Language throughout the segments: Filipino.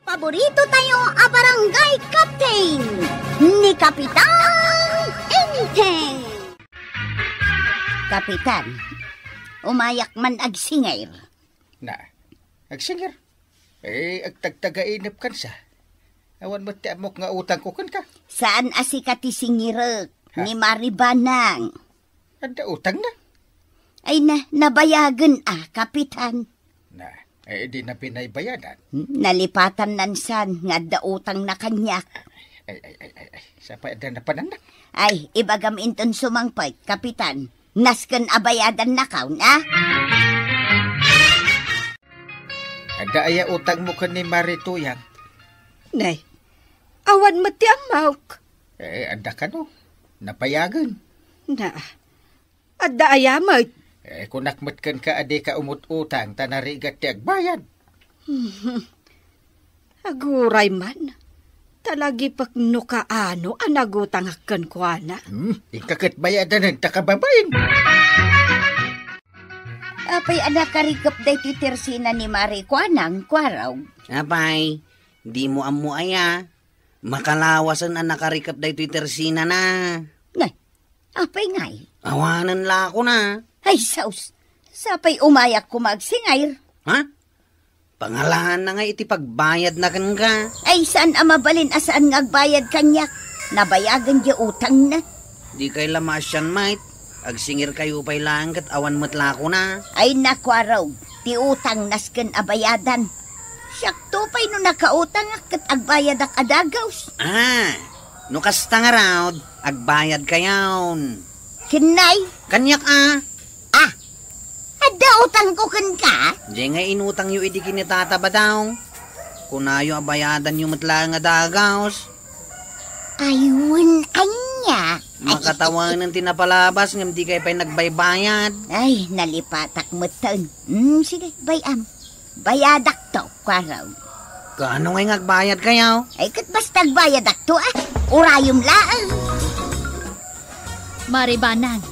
Paborito tayo a barangay captain ni Kapitan Enteng. Kapitan, umayak man agsingayr. Na, agsingir? Agtagtagainip kan sa. Awan mo tiamok nga utang ko kan ka. Saan asikati singirek ni Maribanang? Ada utang na? Ay nabayagan Kapitan. Na, di na pinaybayadan. Nalipatan nansan nga da utang na kanyak. Ay, sapa ada na panan na? Ay, ibagam inton sumangpay, Kapitan. Nasken abayadan na kaun, Ada aya utang mo kan ni Marituyang. Nay, awan mo ti amawk. Ada ka no? Napayagan. Na, ada ayamot. Kung nakmatkan ka ade ka umut-utang, tanarigat ti agbayad. Aguray man. Talagi pagno kaano anagutang akan ko ana. Ikakat bayadan ng takababayin. Apay anak karigap day titersina ni Mari Kuanang, kwaraw. Apay, di mo amu aya. Makalawasan ang nakarikap day titersina na. Ngay, apay ngay. Awanan la ako na. Ay, saus. Sapay umayak ko magsingayr. Ha? Pangalahan na nga iti pagbayad na kan ka. Ay, saan mabalin asaan nga agbayad kanyak? Nabayagan di utang na. Di kay lamasyan, mate. Agsingir kayo pa'y lang kat awan matlako na. Ay, nakwaraw. Ti utang nasken abayadan. Siyakto pa'y no nakautang kat agbayad ak adagaws. No kasta nga raw, agbayad kayawn. Kinay? Kanyak Ada utang ko kan ka? Di nga inutang yu idi kinitataba daw. Kunayo abayadan yu matla nga dagaws. Ayun, anya. Makatawanan tinapalabas ngam di kay pa'y nagbaybayad. Ay, nalipatak mo taon. Sige, bayam. Bayadak to, kwaraw. Kaano ngay ngagbayad kayaw? Ay, kat basta agbayadak to Urayom laan. Maribanang,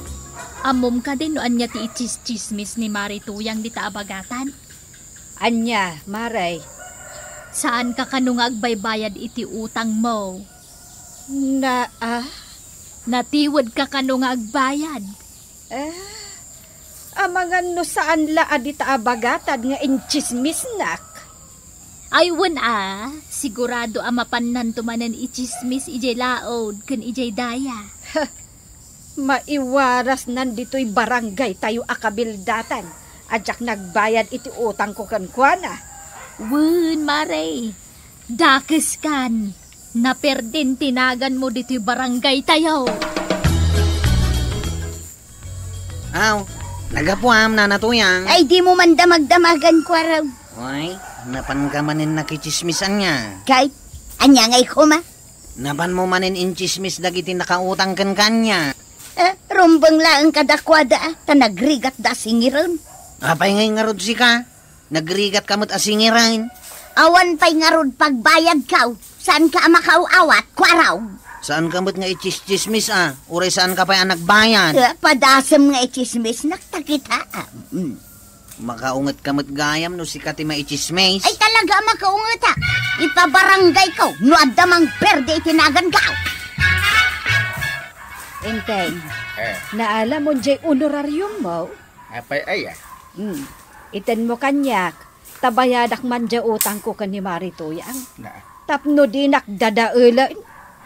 amom ka din no anya ti ichis-chismis ni Marituyang di taabagatan? Anya, Maray. Saan ka kanung agbaybayad iti utang mo? Natiwad ka kanung agbayad? Amangan no saan la adita abagatan nga inchismis nak. Ay sigurado amapannan tumanan ichismis ijay laod kan ijay daya. Maiwaras nandito'y barangay tayo akabildatan. Adyak nagbayad iti utang ko kankwana. Wun, Maray. Dakes kan. Naperdin tinagan mo dito'y barangay tayo. Aw, nagapuam na natuyang. Ay, di mo man damag-damagan, kwaraw. Ay, napan ka manin nakichismisan niya. Kahit, anya ngay kuma? Napan mo manin inchismis dagiti nakautang kan kanya. Rumbang laang kadakwada tanagrigat da singiran. Apay ngay ngarod si ka. Nagrigat kamot asingiran. Awan pa'y ngarod pagbayad kaw. Saan ka makauawat, kwaraw? Saan kamot nga ichis-chismis Uray saan ka pa'y nagbayad? Padasam nga ichismis naktakita. Makaungat kamot gayam no si kati maichismis. Ay talaga makaungat Ipabarangay ko no adamang perde itinagan kaw. Enteng, naala mo dyan honorarium mo? Apay aya? Iten mo kanyak, tabayadak man dyan utang ko kan ni Marituyang. Na. Tapno di nakdadaula.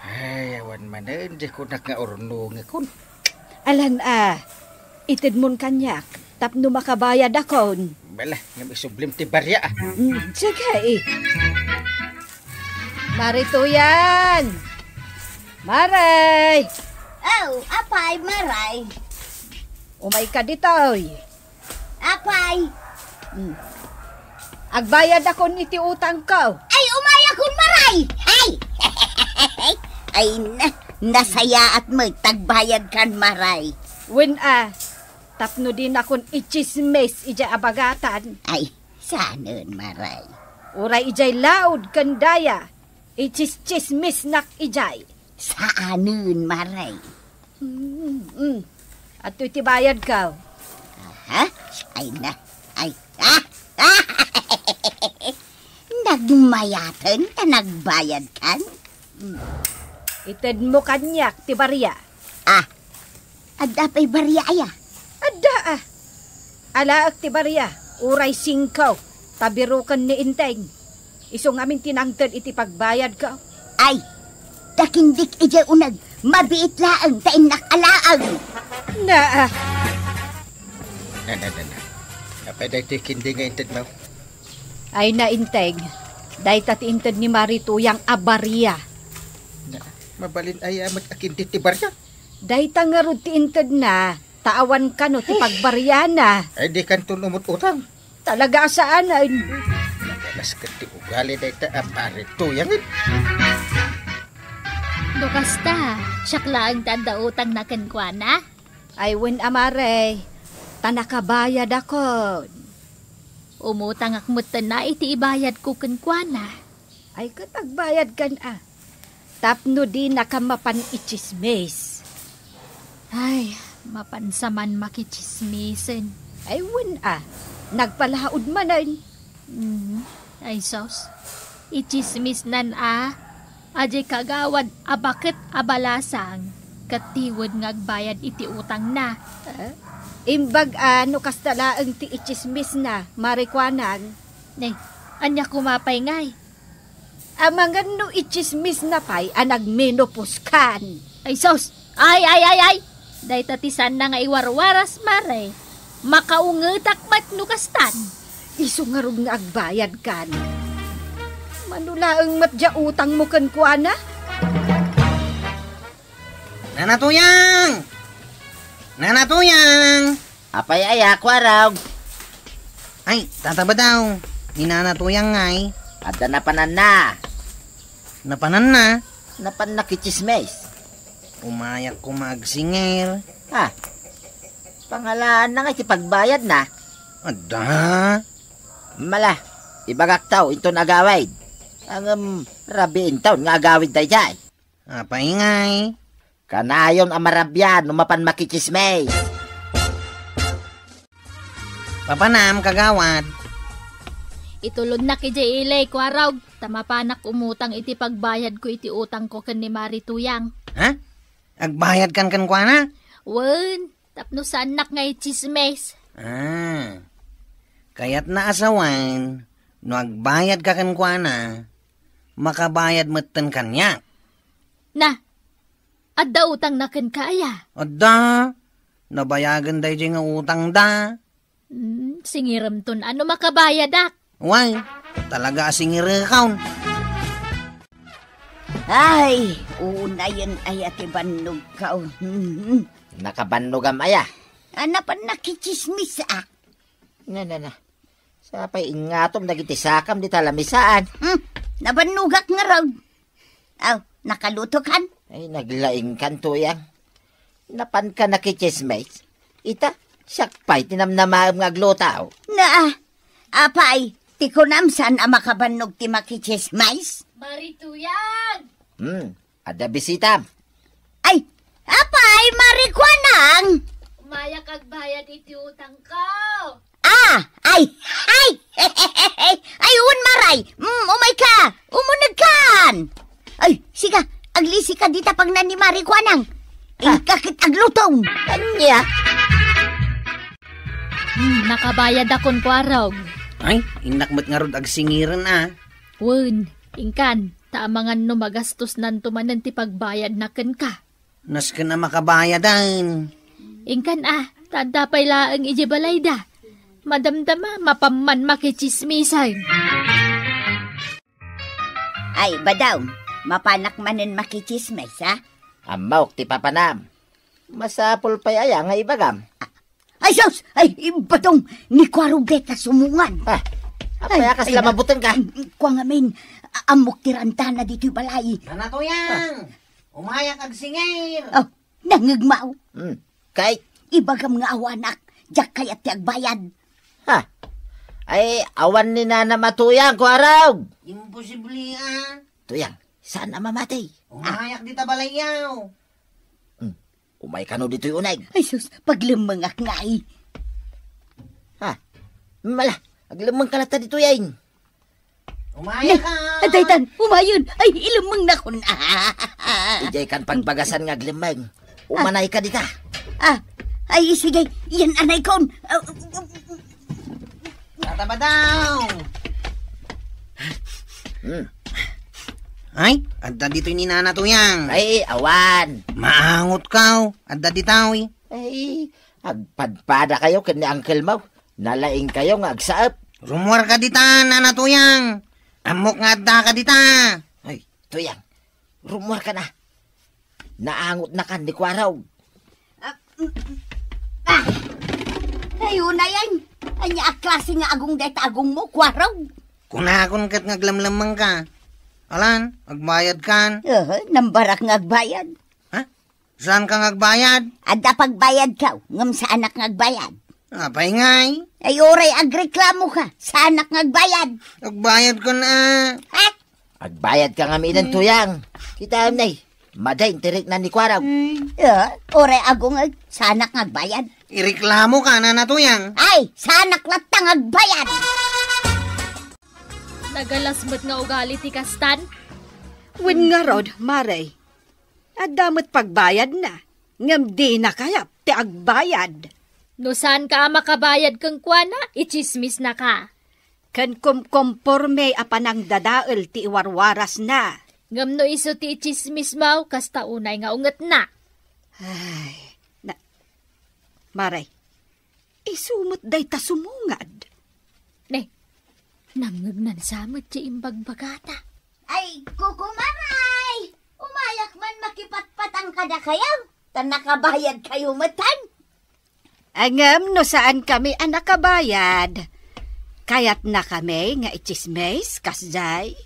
Ay, awan man hindi ko nakaurnong ikon. Alan iten mo kanyak, tapno makabayad akon. Bala, nga isublim ti barya Sige Marituyang! Maray! Oh, apay, Maray. Umay ka ditoy. Apay. Agbayad ako niti utang ko. Ay, umaya kun Maray. Ay! Ay, nasaya at mo, tagbayad kan Maray. When tapno din akong ichismes ija abagatan. Ay, saanon Maray? Uray ijay laud kandaya. Ichis-chismis nak ijay. Saanon Maray? At iti bayad ka. Ha? Ay na. Ay. Nagmayatan ta nagbayad kan? Ited mo kanyak, ti barya. Adda pa'y barya aya. Adda Alaak ti barya, uray singkaw, tabirukan ni Inteng. Isong amin tinangtad iti pagbayad ka. Ay, dakindik ija unag, mabiit laang ta inakalaang. Na. Na. Napaday tikindi nga intad mo. Ay na Inteng, dahi tati intad ni Marituyang abarya. Mabalin ay amat akin titibar ka. Dahi tangarod ti intad na, taawan ka no ti pagbarya na. Ay di kanton umut-utang. Talaga saanan. Nagalas ka ti ugali dahi ta Marituyang. Dokasta, siyakla ang tanda utang na kenkwana. Ay wen amare, tanakabayad ako. Umutang akmutan na iti ibayad ko kenkwana. Ay katagbayad kan Tapno di nakamapan ichismes. Ay, mapansaman makichismisen. Ay wen nagpalaod manan. Ay sos, ichismis nan Ajay kagawad abakit abalasang. Katiwad ngagbayad iti utang na. Imbag no kastalaang ti ichismis na, marikwanan. Nay, anya kumapay ngay. Amangan no ichismis na pay, nagmenopause kan. Ay sos, ay. Day tatisan na nga iwarwaras mare. Makaungetak mat nukastan. Isungarog nga agbayad kan. Manulaang matja utang mo kan kuana? Nanatuyang! Apay ay ako araw. Ay, tataba daw. Ni Nanatuyang ngay. Ada napanan na. Napanan na. Napan nakichismes. Umayak ko magsinger. Pangalaan na nga pagbayad na. Ada. Mala, ibagak tao ito nagawid. Ang rabiin taon nga agawid tayo dyan. Apay ngay. Kanayon ang marabyan, umapan makichismes. Papanam, kagawad. Itulod na kiji ilay ko araw. Tamapanak umutang iti pagbayad ko iti utang ko kan ni Marituyang. Ha? Agbayad kan kuana? Wen, tapno sa anak nga ichismes. Kaya't naasawan, no agbayad ka kan kuana, makabayad matan kanya. Na, adda utang na ken kaya. Ada, nabayagan dahi nga utang da. Singiram ton ano makabayad ak. Why, talaga singirikaw. Ay, una yun ay ati bannog ka. Nakabanlugam aya. Anapan nakichismis Na. Sapay ingatom nagitisakam di talamisaan. Nabanugak nga raw. Nakaluto kan? Ay, naglaing kan tuyang. Napan ka nakichismes. Ita, sakpay tinamnamaam nga glutaw. Apay, tikunam saan makabannog ti makichismis? Marituyang! Ada bisitam. Ay, apay, marikwanang! Umayak agbayad iti utang ko. Ay, un maray, umay ka, umunag kan! Ay, siga, aglisi ka dita pag nani marikwanang. Kakit aglutong. Kanya. Nakabayad akon ko araw. Ay, inakmat nga rod agsingiran Wen, ingkan, taamangan no magastos nan tumanan ti pagbayad na ken ka. Nas ka na makabayadan. Ingkan tanda pay laang ijibalay da. Madamdama, mapaman makichismisan. Ay, badaw, mapanak manen makichismis, Amawk ti papanam. Masapol pay aya nga ibagam. Ay, sos! Ay, batong ni Quarugeta sumungan. Apaya kas lamabutan ka. Kwa ngamin, amok tiranta na dito balay. Nanatuyang! Umayak agsingir! Nangagmaw. Kay, Ibagam nga awanak, jak kayat ti agbayad. ay awan ni Nana matuyang ko araw. Imposible Tuyang, saan na mamatay? Umayak di tabalayaw. Umay ka no dito'y unay. Ay, sus, paglamangak nga Mala, aglamang ka na ta dito yan. Umaya ka! Daytan, umayon. Ay, ilamang na kun. Ijay kan pagbagasan nga glimeng. Umanay ka dita. Ay, sige. Yan anay kon. Tataba daw! Ay, adda dito'y ninana to yang. Ay, awan. Maangot ka, adda ditaw eh. Ay, agpadpada kayo kani Uncle Mau. Nalaing kayo nga agsaap. Rumor ka dita, nana to yang. Amok nga adda ka dita. Ay, tuyang. Rumor ka na. Naangot na kan di kwaraw. Ayun na yan. Anya klase nga agong dayta agong mo, kwaraw. Kunakon kat nga glamlamang ka. Alan, agbayad kan. Nambarak nga agbayad. Ha? Saan ka agbayad? Adda pagbayad ka, ngam sa anak nga agbayad. Apay ngay. Ay, oray agreklamo ka, sa anak nga agbayad. Agbayad ko na. Agbayad ka nga minan tuyang. Kita nay. Maday, tirik na ni kwaraw. Oray agong sa anak nga agbayad. Ireklamo ka na natuyang. Ay, sa anak latang agbayad. Nagalasmat nga ugali ti Kastan. Wen nga rod, Maray. At damot pagbayad na. Ngam di na kaya ti agbayad. No saan ka makabayad kang kuana, ichismis na ka. Kan kumporme apanang dadael ti iwarwaras na. Ngam no iso ti ichismis mau, kasta unay nga unget na. Ay, Maray, isumot day ta sumungad. Ne, namngagnan samot ti imbagbagata. Ay, kukumaray! Umayak man makipatpatang kada kayaw. Tan nakabayad kayo matan. Angam no saan kami ang nakabayad. Kaya't na kami nga ichismes, kasjay.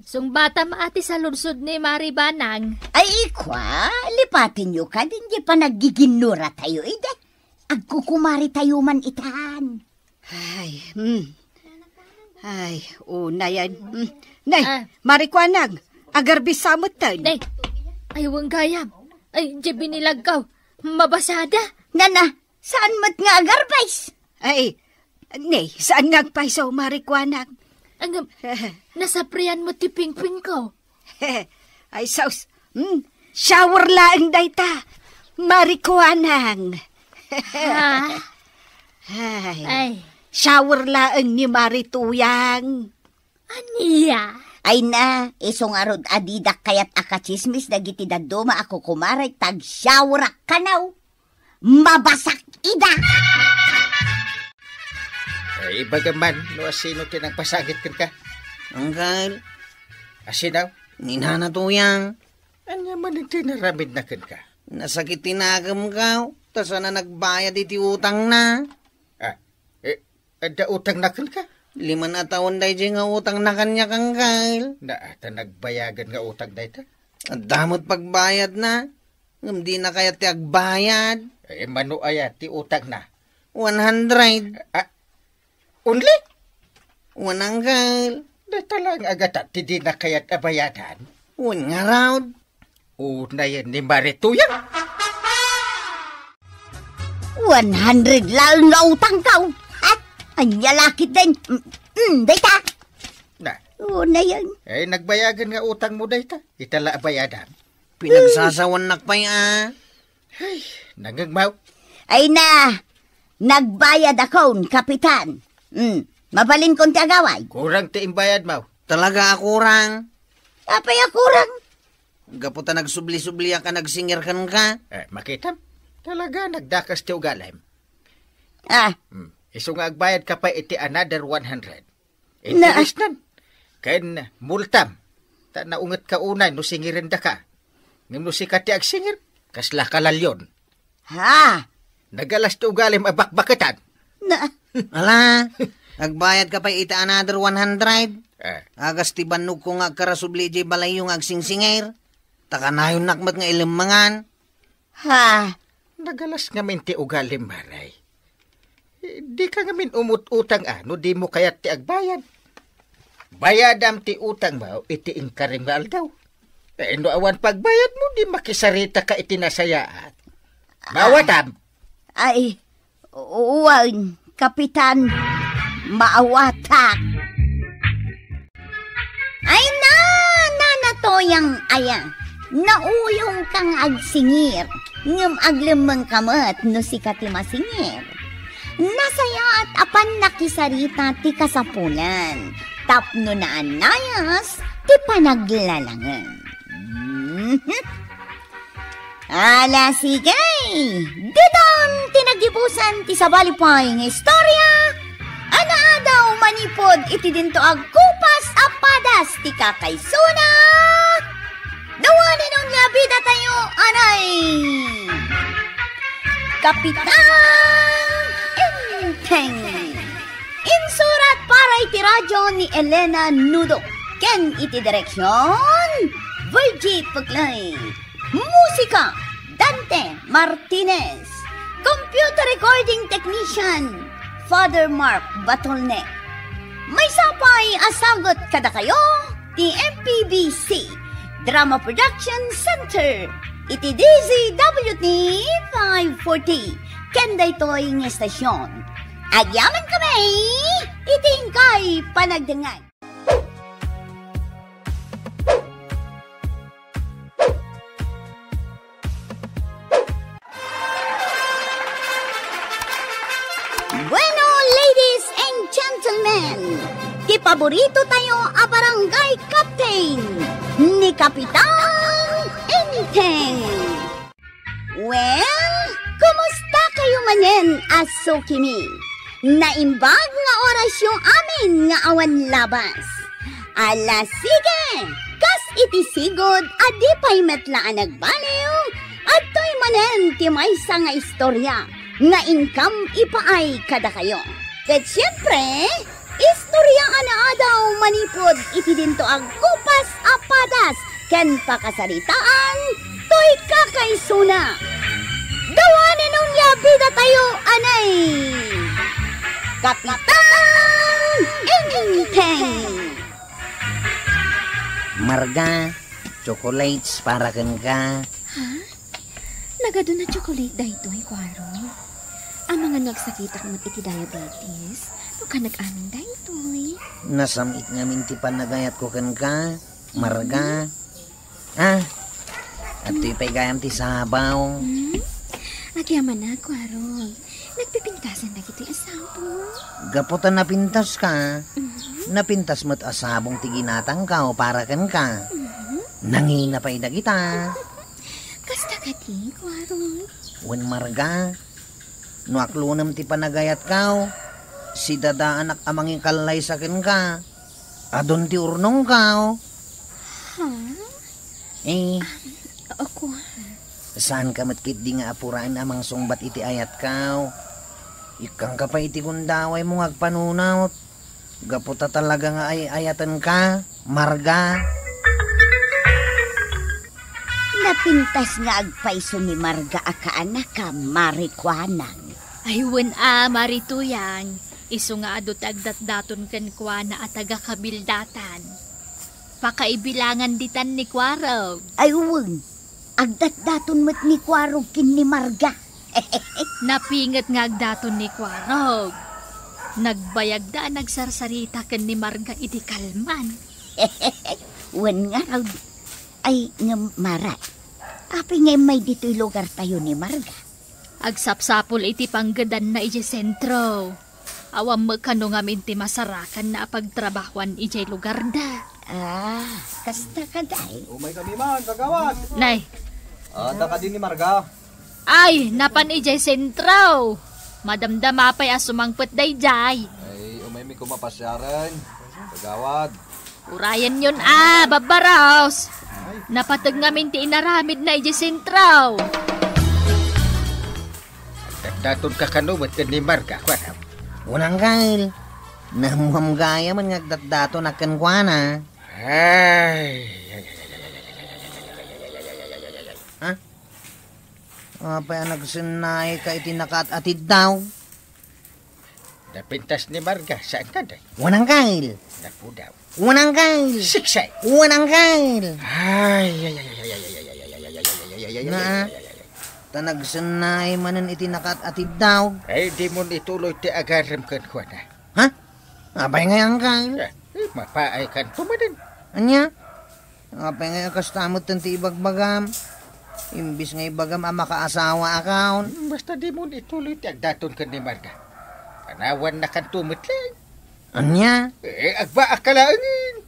Sung bata maati sa lunsod ni Maribanang. Ay, ikwa, lipatin nyo ka, hindi pa nagiginura tayo, ide. Agkukumari tayo man itan. Ay, una yan. Nay, Marikwanag, agarbis samot tayo. Nay, aywang gayam. Ay, di binilagkaw. Mabasada. Nana, saan mat nga agarbais? Ay, nay, saan ngagpaisaw, Marikwanag? Ang nasapriyan mo ti pingping ko. Ay, saus. Shower laang dayta. Marikwanang. Ay. Shower laang ni Marituyang. Aniya? Ay na, isong arod adidak kayat akachismis dagiti daduma ako kumaray tag-shower kanaw. Mabasak ida! Ay, bagaman, no asino tinagpasagit ka. Anggal, Asinaw, ninana to yang. anya man yung tinaramid na ka. Nasakit tinagam ka. Tas na nagbayad iti utang na. Ada utang na ka? 5 na taon day nga utang na kanya kang kail. Ata nagbayagan nga utang na ita? At damot pagbayad na. Hindi na kaya ti agbayad. Mano aya ti utang na? 100. Unli? Unang kail. Talang agata ti di na kaya't abayadan? Un nga raw. Una yan ni Marituyan. 100 lang nga utang ka. Anya lakit din. Dayta. Na, Na yan. nagbayagan nga utang mo dayta. Itala abayadan. Pinagsasawan nakpay Nangagmaw. Ay na, nagbayad akon, kapitan. Mabalin kong tagaway. Kurang ti imbayad mo. Talaga akurang. Apay akurang. Gaputa nagsubli-subli ka nagsingir kan ka. Makita? Talaga nagdakas ti ugalim. Iso nga agbayad ka pa iti another 100. Interest nan. Kain multam. Ta naungat ka unay no singirin da ka. Ngam no si kati agsingir, kasla kalalyon. Nagalas ti ugalim abakbakatan. Ala, agbayad ka pa iti another 100. Agas ti banog ko nga karasubli di balay yung agsingsingir. Takanayon nakmat nga ilimangan. Nagalas ngamin ti ugalim maray. Di ka ngamin umut-utang no di mo kayat ti agbayad. Bayadam ti utang mo, iti ingkaring nga aldaw. No awan pagbayad mo, di makisarita ka iti nasayaat. Mawatam! Ay, uwan, kapitan. maawatak. Ay nanatoyang aya. Nauyong kang agsingir. Ngam aglemang kamat no si kati masingir. Nasaya at apan nakisarita ti kasapulan. Tapno na anayas ti panaglalangan. Ala sigay, didon tinagibusan ti sabalipay ng istorya. Ana daw manipod iti dinto agkupas apadas ti kakaysuna. Dawanin ang labida tayo, anay. Kapitan Enteng. Insurat para iti radyo ni Elena Nudo. Ken iti direksyon Virgie Puglay. Musika, Dante Martinez. Computer recording technician, Father Mark Batolne. May sapay asagot kada kayo, ti MPBC, Drama Production Center. Iti DZWT 540, Kenday toy ng estasyon. Agyaman kami, iting kay panagdangay. Bueno, ladies and gentlemen, ti paborito tayo a barangay captain ni Kapitan Enteng. Well, kumusta kayo manen, aso kimi? Naimbag nga orasyon amin nga awan labas. Ala sige, kas iti sigod adi pa'y metlaan nagbaliw at to'y manen ti maysa nga istorya nga income ipaay kada kayo. Ket siyempre, istorya ana daw manipod iti dinto ang kupas apadas ken pakasaritaan to'y kakaysuna. Dawanin nung yabida tayo, anay! Kapitan Enteng! Marga, chocolates para kan ka. Ha? Nagado na chocolate daytoy, Kwaro. Ang mga nagsakit ako iti diabetes, no ka nag-amin daytoy. Nasamit nga minti panagayat ko kan ka. Marga. Ah, at ipay gayam ti sabaw. Agyaman na, Kwaro. Nagpipintasan na kito'y asabong. Gaputan napintas ka. Napintas mo't asabong ti ginatang ka o para kan ka. Nangina pa'y na kita. Kasta ka ti, Kwaro. Wen Marga. No aklunam ti panagayat ka. Si dada anak amanging kalay sa kin ka. Adon ti urnong ka. Ha? Eh, Ako. saan ka matkit di nga apuraan amang sungbat iti ayat ka. Ikang ka pa iti gundaway mo ngagpanunaw. Gaputa talaga nga ay ayatan ka, Marga. Napintas nga agpaiso ni Marga akaanak ka, Marikwanan. Aywan Marituyan. Iso nga adot agdat-daton kan kuana at agakabildatan. Pakaibilangan ditan ni Kwaraw. Ay uwang, agdat-daton mo't ni Kwaro kin ni Marga. Napingat nga agdaton ni Kwaraw. Nagbayag da nagsarsarita kan ni Marga iti kalman. Wan nga raw, ay nga maray. Api nga may dito'y lugar tayo ni Marga. Agsapsapol iti panggadan na iti sentro. Awam magkano nga minti masarakan na pagtrabahuan iti lugar da. Ah, kasta ka day. Umay kami man, kagawad. Nay, Ada ka din ni Marga. ay, napan iti sentro. Madamdama pa'y asumangpet day jay. Ay, umay mi kumapasyaran. Kagawad. Urayan yun babaraos. Napatag nga minti inaramid na iti sentro. Daton ka kanumat ka ni Marga, Kwaraw. Unang kail. Namuhamgaya man ngagdat-dato na kan kuana. Ay, Ha? Apay nagsinay ka iti nakat-atid daw. napintas ni Marga, saan ka day? Unang kail. Naku daw. Unang kail. Siksay. Unang kail. Ay, ay, ay, ay, ay, ay, ay, ay, ay, ay, ay, ay, Na, tanagsanay manan iti nakat-atid daw. ay, di mo ituloy ti agaram kan kuana. Ha? Apay ngayon ka? Mapaay kanto mo din. Anya? Apay ngayon kastamot ng ti ibagbagam. Imbis nga ibagam ang makaasawa akaon. Basta di mo ituloy ti agdaton ka ni Marga. Panawan na kanto lang. Anya? Agbaak ka laangin.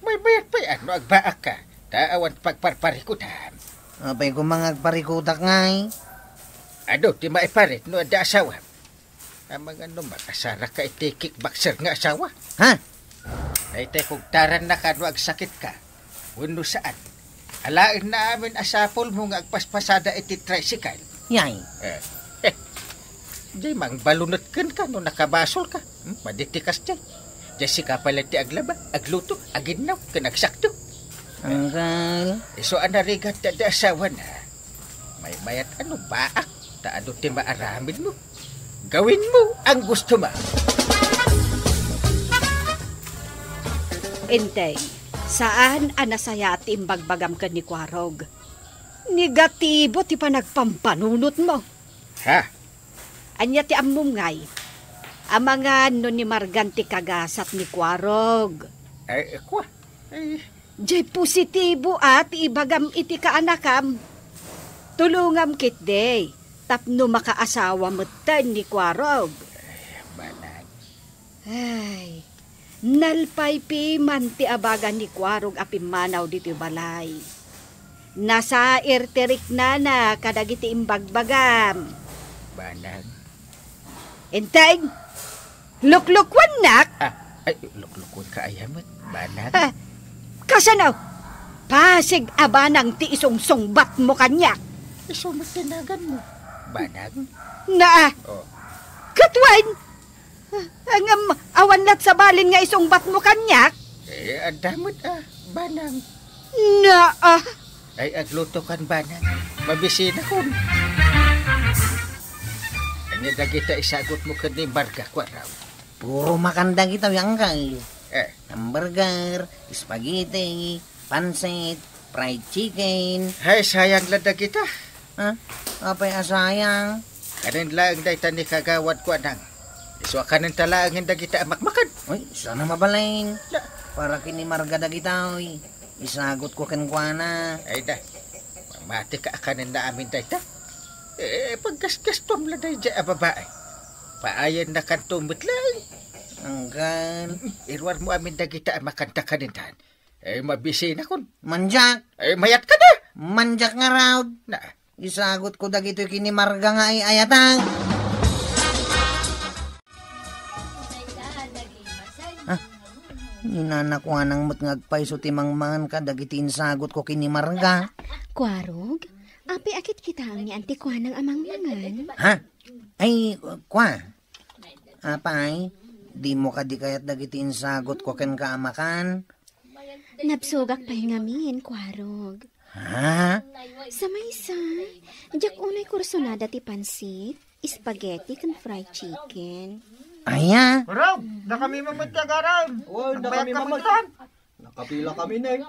May bayat pa yan, no agbaak ka. Taawan pagparparikutan. Apay ko mga agparikutak ngay. Ano, ti maiparit no ada asawa. Ang mga makasara ka iti kickboxer nga asawa. Ha? Naitay kung taran na ka no agsakit ka. Uno saan. Alain na amin asapol mo nga agpaspasada iti tricycle. Yay. Di mang balunot ka no nakabasol ka. Maditikas dyan. Jessica pala ti aglaba, agluto, aginaw, kanagsakto. Uncle. So anarigat da asawa na. May mayat ano baak. Taano ti maaramin mo. Gawin mo ang gusto mo. Intay, saan anasaya ti imbagbagam ka ni Kwarog? Negatibo ti panagpampanunot mo. Ha? Anya ti amumngay. Ang mga ni Margan ti kagasat ni Kwarog. Kwa? Jay positibo ti ibagam iti kaanakam. Tulungam kit day. Tapno makaasawa mo ni Kwarog. Banag. Ay, nalpay pi man ti abagan ni Kwarog apimanaw dito balay. Nasa irterik na kadagiti imbagbagam. Banag. Enteng, luklukwan nak. Luklukwan ka ayamat. Banag. Kasanaw, pasig abanang ti isong-songbat mo kanyak. Matinagan mo. Banag. Na, Oh. katwain, ang awanlat sa balin nga isongbat mo kanyak. Adamot banag. Na, Ay, agluto kan banag. Mabisina ko. Ano dagita isagot mo ka ni Marga Kwaraw? Puro makandang itaw yung uncle. Hamburger, Spaghetti, pansit, fried chicken. Hay, sayang lada kita. Ha? Apay asayang. Kanin lang dahi tani kagawad ko anang. Iswa kanin talang hindi kita makmakan. Uy, sana mabalain. Para kini Marga dagitaw. Isagot ko kenkwana. Ay dah. Mati ka kanin na amin dahi ta. Paggasgastom lang dahi dyan babae. Paayan na kantumot lang. Uncle. Irwar mo amin dahi kita makanta kanintan. Mabisi na kun. Manjak. Mayat ka na. Manjak nga raw. Na. Isagot ko dagito kini Marga nga ay ayatang. Ninanakuha ng matngagpay so timangmangan ka dagiti insagot ko kini Marga. Kwarog, api akit kita ang ni Auntie Kwa ng amang-mangan. Ha? Ay, kwa. Apay, di mo ka di kayat dagiti insagot ko ken kaamakan. Nabsugak pa yung amin, Kwarog. Ha? Sa maysay, jak unay kursonada ti pansit, spaghetti kan fried chicken. Aya? Raw, na kami mamatagaran. Uy, na kami mamagtan. Nakapila kami na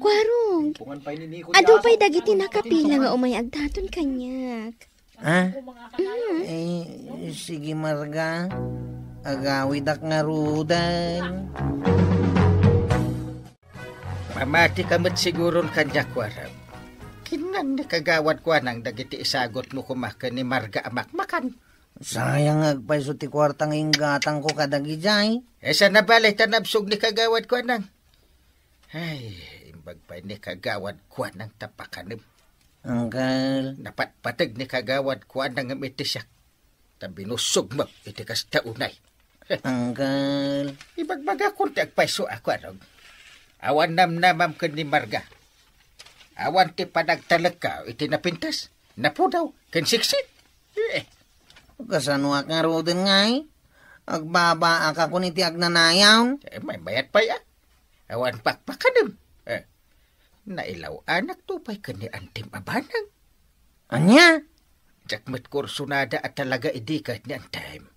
Kwarog, Pungan pa ni Nico. ado pa'y dagiti nakapila nga umay agdaton kanyak. Ha? Sige Marga. Agawid ak nga rudan. Mamati kamat siguron kanya Kwaraw. Kinan ni kagawad ko nang dagiti isagot mo kumakan ni Marga amakmakan. Sayang agpay so ti kwartang inggatang ko kadagijay. Sa nabalay tanabsog ni kagawad ko nang. Ay, imbagpay ni kagawad ko nang tapakanim. Uncle. Napatpatag ni kagawad ko nang amitisyak. Tabinusog mo itikas taunay. Uncle. Ibagbaga kung tagpaiso ako anong. Awan namnamam ka ni Marga. Awan ti panagtalag ka, itinapintas. Napudaw, kansiksit. Kasano ak nga rudan ngay? Agbaba ak ako ni ti agnanayaw. May bayat pa ya. Awan pakpakanim. Nailaw anak tupay ka ni Antim Abanang. Anya? Jakmat kursunada at talaga idi kahit ni Antim.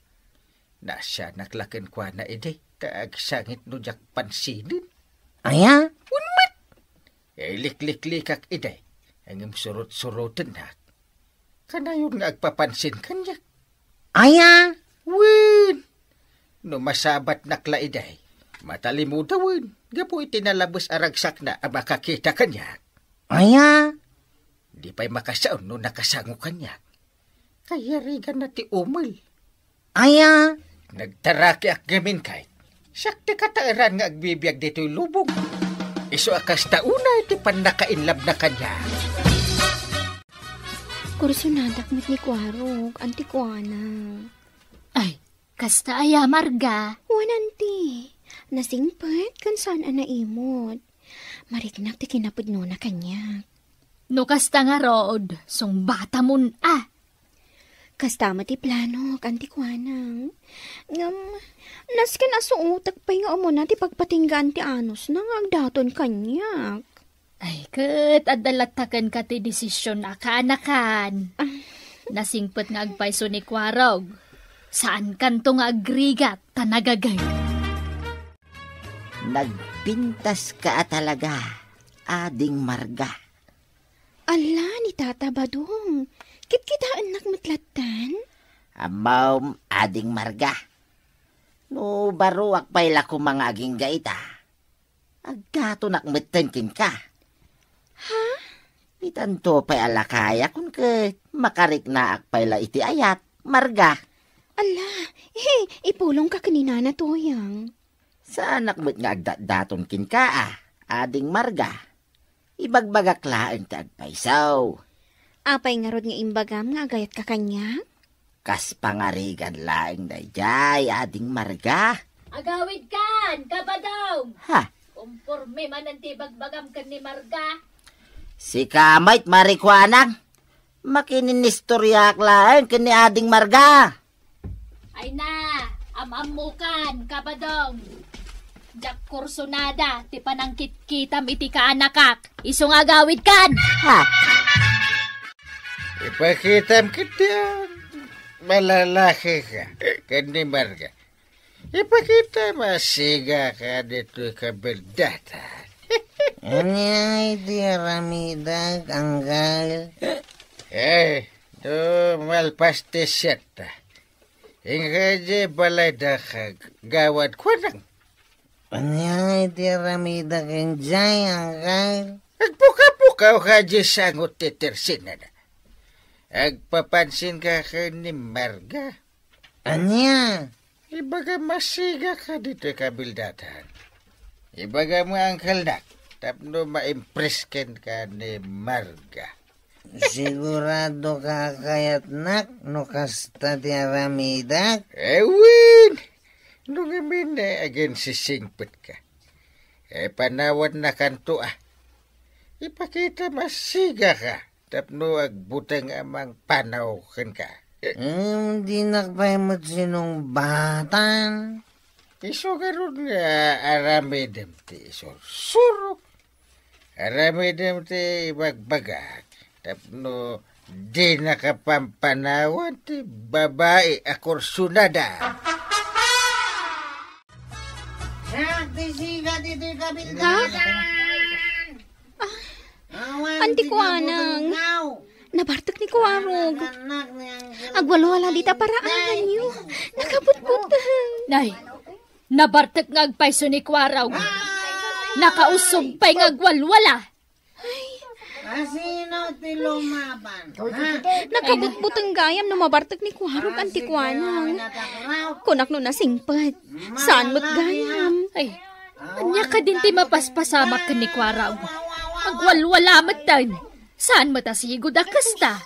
Nasya naklakin kwa na idi. Taag sangit no jak pansinin. Aya? Unmat! Liklik-likak iday. Ang surut-surutin na. Kanayon nga agpapansin kanya. Aya? Win! No masabat naklaiday, matalimutawan. Gapo itinalabos aragsak na makakita kanya. Aya? Di pa'y makasaon no nakasango kanya. Kaya rigan na ti umul. Aya? Nagtaraki ak gamin kahit. Sakti katairan nga agbibiyag dito'y lubong. Iso akas tauna iti panakainlab na kanya. Kursunadak mit ni Kwarog, antikwana. Ay, kasta aya, Marga. Wananti, nasingpet kan saan anaimot. Mariknak ti kinapudno na kanya. No kasta nga rood, song bata mun Kastama ti plano, antikwana. Nasken asuutak pa nga amo na ti pagpatinggan ti anos na agdaton kanyak. Ay, kat adalatakan ka ti desisyon na kaanakan. Nasingpet nga agpaiso ni Kwarog. Saan kanto nga agrigat tanagagay? Nagpintas ka talaga, ading Marga. Ala, ni Tata Badong. Kitkitaan nakmatlatan? Amaw, ading Marga. No, baruak pa'y lako mga aging gaita. Agdato nakmatankin ka. Ha? Itanto pa'y alakaya kung ka makarik na akpay la iti ayat, Marga. Ala, ipulong ka kanina na toyang. Saan nakmat nga agdaton kin ka ading Marga. Ibagbagaklaan ta agpaisaw. Apay nga rod nga imbagam nga agayat ka kanya? Kas pangarigan laing dayjay, ading Marga. Agawid kan, kabadaw. Ha? Kumporme man ang tibagbagam kan ni Marga. Si Kamait Marikwanang. Makinistoryak laing kin ni ading Marga. Ay na, amamukan, kabadong. Jak kursunada, ti panangkit-kitam iti kaanakak. Isong agawid kan. Ha? Ipakitam kita. Malalaki ka. Kani Marga. Ipakita masiga ka dito kaberdata. Anyay di ramidag, anggal. Do malpaste siyata. Ingaje balay da ka gawad kwanang. Anyay di ramidag, enjay, anggal. Agpuka-puka ka di sangot titirsin na. Agpapansin ka ni Marga. Anya? Ibaga masiga ka dito kabildatan. Ibaga mo ang kalnak. Tapno ma-impress ken ka ni Marga. Sigurado ka kayat nak, no kasta di ramidag? Ewin! Nung amin again sisingpit ka. Panawad na kanto Ipakita masiga ka. Tapno agbutang amang panaw ken ka. Di nakpay mo sinong batan. Iso karon nga aramidem ti sursurok. Aramidem ti ibagbagak. Tapno di nakapampanawan ti babae akursunada. Antikwanang. Nabartak ni Kwarog. Agwalwala dita paraan nyo. Nakabutbutan. Nay, nabartek nga agpaiso ni Kwarog. Nakausog pa'y nga agwalwala. Asino ti lumaban? Nakabutbutang gayam na mabartak ni Kwarog, antikwanang. Kunak no nasingpat. Saan mo't gayam? Ay, anya ka din ti mapaspasamak ka ni Kwarog. Agwalwala matan. Saan matasigod akasta?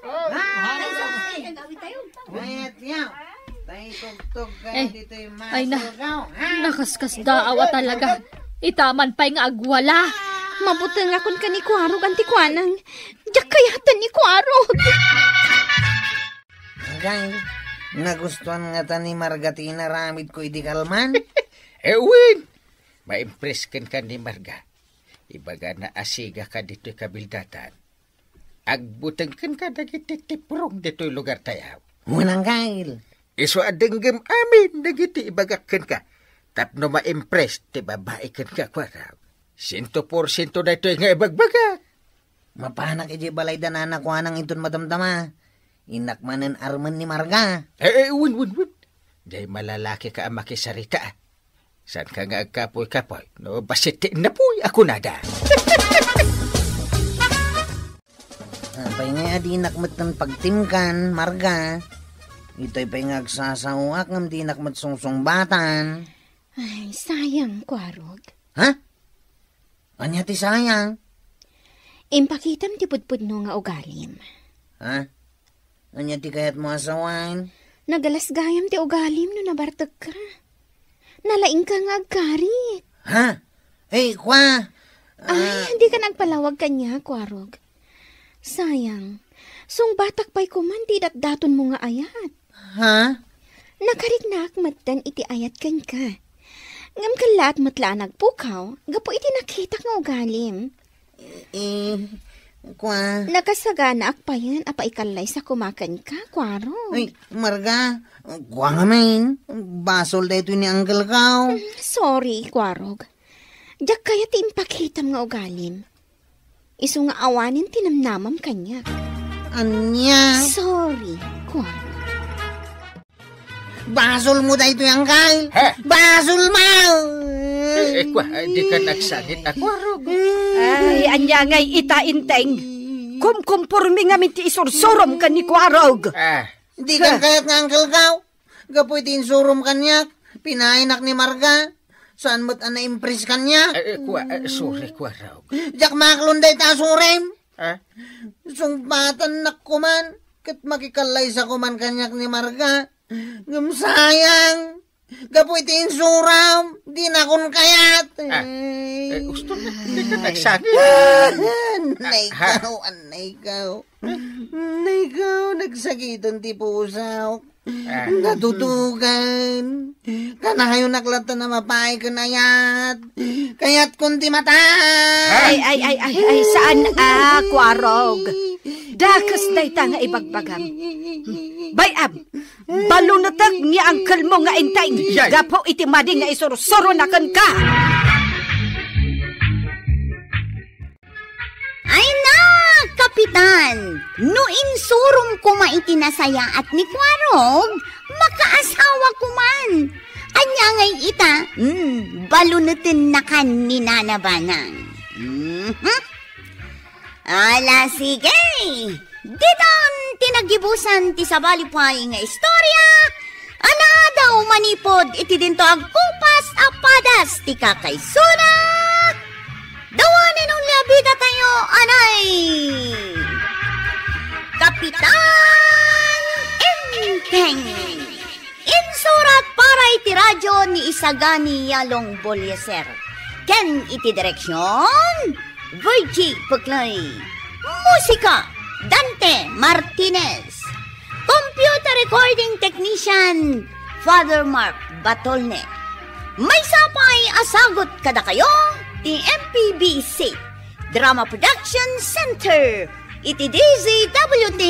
Ay na, nakaskas daawa talaga. Itaman pa'y nga agwala. Mabutang akon ka ni Kwarog, antikwanang. Diyak kayatan ni Kwarog. Gang, nagustuhan nga ta ni Margatina ramid ko iti kalman? Ewin! Ma-impress ken ka ni Marga. Ibaga na asiga ka dito'y kabildatan. Agbutang ken ka dagiti tiprong dito'y lugar tayaw. Munanggail. Iso adenggem amin dagiti ibagak ken ka. Tapno ma-impress ti babae ken ka Kwarog. 100% na ito'y nga ibagbagak. Mapanak iti balay danana ko anang iton madamdama. Inakmanen arman ni Marga. Win. Jay malalaki ka ang makisarita. San ka nga agkapoy-kapoy? No, basiti na po'y ako nada. Pay nga di nakmat ng pagtimkan, Marga. Ito'y pay nga agsasawak ng di nakmat sungsongbatan. Ay, sayang, Kwarog. Ha? Anya ti sayang? Impakitam ti pudpudno nga ugalim. Ha? Anya ti kayat mo asawan? Nagalasgayam ti ugalim no nabartag ka. Nalaing ka nga agkarit. Ha? Eh, kwa? Ay, hindi ka nagpalawag kanya, Kwarog. Sayang, batak pa'y kuman di datdaton mo nga ayat. Ha? Nakarit na akmatan iti ayat kan ka. Ngam kalat matlaan nagpukaw, gapo iti nakita nga ugalim. Kwa? Nakasagana akpayan apa ikalay sa kumakan ka, Kwaro. Ay, Marga, kwa nga main. Basol da ito ni Uncle Kao. Sorry, Kwarog. Diyak kaya ti impakitam nga ugalim. Iso nga awanin tinamnamam kanya. Anya? Sorry, Kwarog. Basol mo da ito yung Uncle. Ha? Basol mo! Kwa, di ka nagsangit ako. Ay, anya ngay ita-inteng. Kumkumpurmi nga minti isursurom ka ni Kwarog. Di ka kayat nga Uncle Kao. Gapoy tinsurom kanyak. Pinainak ni Marga. Saan mo't na-impress kanya? Sorry, Kwarog. Jak maklunday ta surem. Ha? Sumpatan nak kuman. Kat makikalay sa kuman kanyak ni Marga. Ngam sayang. Gapoy tinsuram. Di na kun kayat. Gusto na, di ka nagsangit. Anay ikaw. Nagsakitan ti pusaw. Natutugan. Kanahayo naklata na mapay ka na yat. Kaya't kunti mata. Ay, saan Kwarog? Dakas day ta nga ibagbagam. Bayab, balunatak ni angkel mo nga intay. Gapo iti madi nga isurusuro na kan ka. Ay na, Kapitan! No insurum ko maitinasaya at ni Kwarog, makaasawa ko man. Anya ngay ita, balunutin na kan ni Nanabanang. Ala, sige! Ditan tinagibusan ti sabalipay nga istorya, ana daw manipod iti dinto agkupas apadas ti kakaysuna. Dawanin ang labida tayo, anay! Kapitan Inteng! Insurat para iti radyo ni Isagani Yalong Bolyeser. Ken iti direksyon, Virgie Puklay. Musika, Dante Martinez. Computer recording technician, Father Mark Batolne. May sapay asagot kada kayo, the MPBC Drama Production Center. Iti DZWT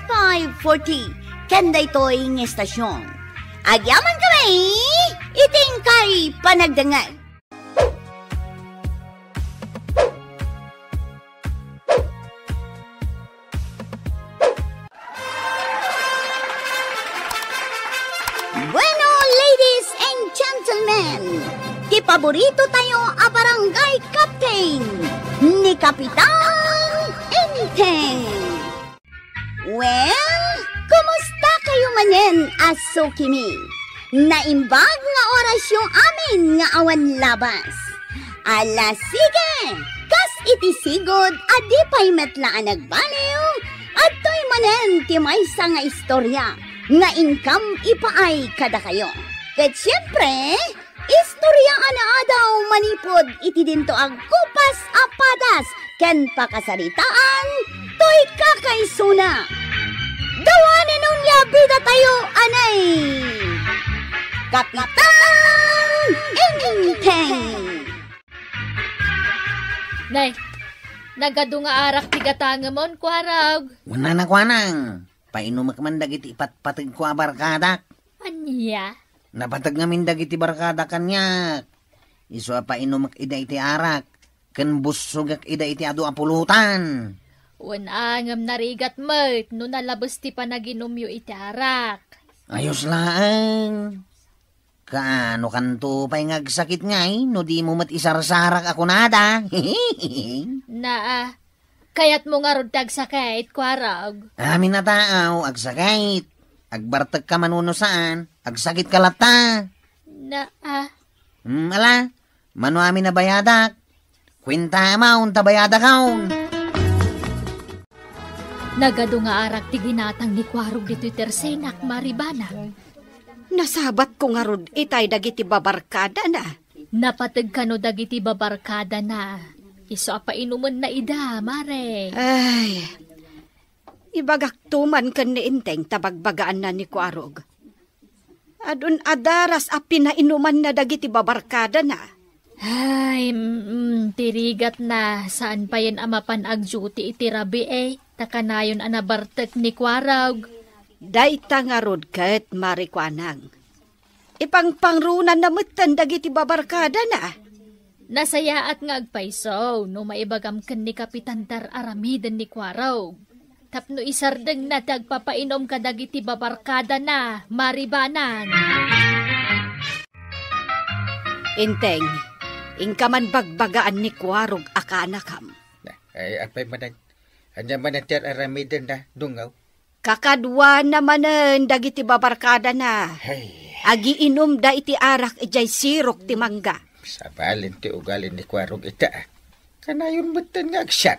540. Kanda ito'y ng estasyon. Agyaman kami, iting kay panagdangag. Bueno, ladies and gentlemen, ti paborito tayo a barangay captain ni Kapitan Inteng. Well, kumusta kayo manen, Asukimi? Naimbag nga orasyon amin nga awan labas. Ala sige, kas iti sigod adi pa'y metlaan nagbaliw, at to'y manen ti maysa nga istorya nga income ipaay kada kayo. Ket siyempre, istorya ana adaw manipod iti dinto ang kupas apadas ken pakasaritaan to'y kakaysuna. Dawanin nung labida tayo, anay! Kapitan Inteng! Nay, nagado nga arak tigatanga mon, Kwarog. Wala na kwanang. Painumak man dagiti ipatpatag ko a barkadak. Anya? Napatag ngamin dagiti barkada kanyak. Iso a painumak ida iti arak. Ken busugak ida iti adu a pulutan. Wanangam narigat met, no nalabas ti panaginom yu iti arak. Ayos lang. Kaano kanto pa'y ngagsakit ngay, no di mo mat isarsarak ako nada. Kayat mo nga rod tagsakit, Kwarog. Amin na tao, agsakit. Agbartag ka manuno saan, agsakit ka lata. Ala, mano amin na bayadak. Kwenta amaun tabayada kaon. Nagado nga arak ti ginatang ni Kwarog dito'y tersenak maribana. Nasabat ko nga rod itay dagiti babarkada na. Napatag ka no dagiti babarkada na. Iso apa inuman na ida, mare. Ay, ibagaktuman kan ni Inteng tabagbagaan na ni Kwarog. Adun adaras api na inuman na dagiti babarkada na. Ay, tirigat na. Saan pa yan amapan agjuti itirabi Takanayon anabartek ni Kwarog. Dayta nga rod ket marikwanang. Ipangpangrunan na mutan dagiti babarkada na. Nasaya at nga agpaiso no maibagam ken ni Kapitan Tar Aramiden ni Kwarog. Tapno isardeng na tagpapainom ka dagiti babarkada na maribanan. Inteng, ingkaman bagbagaan ni Kwarog akanakam. Ay, apay manan. Anya man ang Tar Aramiden na dungaw. Kakadwa namanen dagiti babarkada na. Hey. Agiinom da iti arak ijay sirok ti mangga. Sabalin ti ugalin ni Kwarog ita. Kanayon mutan nga agsyat.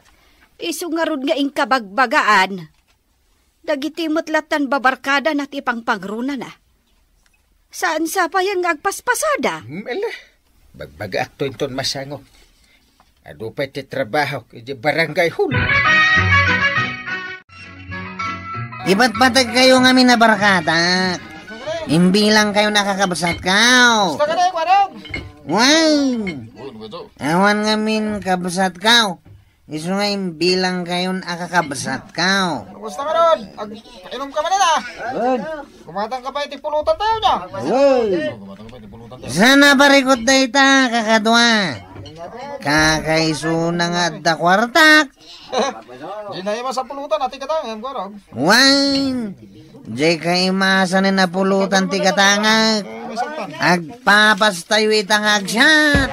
Isu nga rod nga ingkabagbagaan. Dagiti mutlatan babarkada na ti pangpangruna na. Saan sa payang agpaspasada? Ala, bagbaga akto inton masango. Ado pa ti trabaho iti barangay hul. Iba't patag kayo nga minabarkada. Imbilang kayo nakakabasat kao. Gusto ka na, Kwarog? Wow! Awan nga min kabasat kao. Iso nga imbilang kayo nakakabasat kao. Gusto ka ron? Inom ka man na. Kumatang ka pa iti pulutan tayo niya. Sana parikot da ita, kakadwa. Kakaiso na nga da kwartak. Di na ima sa pulutan, ati katang, Kwarog. Wine! Di kay masanin na pulutan ti katangag. Agpapas tayo itang agsyat.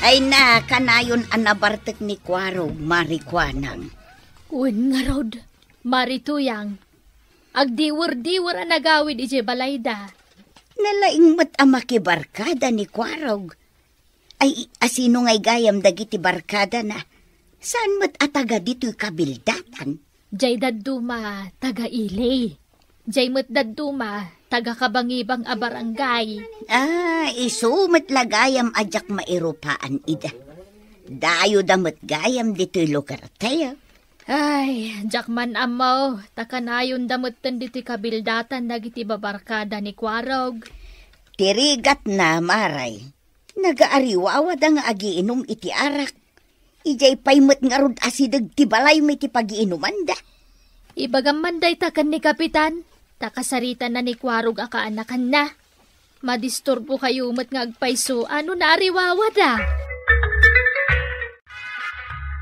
Ay na, kanayon anabartek ni Kwarog, marikwanang. Uwin nga rod, marituyang. Agdiwar-diwar ang nagawid ije balayda. Nalaing mat amakibarkada ni Kwarog. Ay, asino nga'y gayam dagiti barkada na. Saan mat ataga dito'y kabildatan? Jay dadduma, taga-ilay. Jay mat dadduma, taga-kabangibang abarangay. Isumat lagayam ajak mairupaan ida. Dayo damat gayam dito'y lugar tayo. Ay, jakman amaw, takanayon damutan dito'y kabildatan dagiti babarkada ni Kwarog. Tirigat na, maray. Nagaariwawad ang agiinom iti arak. Ijay paymat nga rod asidag ti balay may ti pagiinuman da. Ibagam manday takan ni Kapitan, takasarita na ni Kwarog akaanakan na. Madisturbo kayo mat nga agpaiso, ano na ariwawad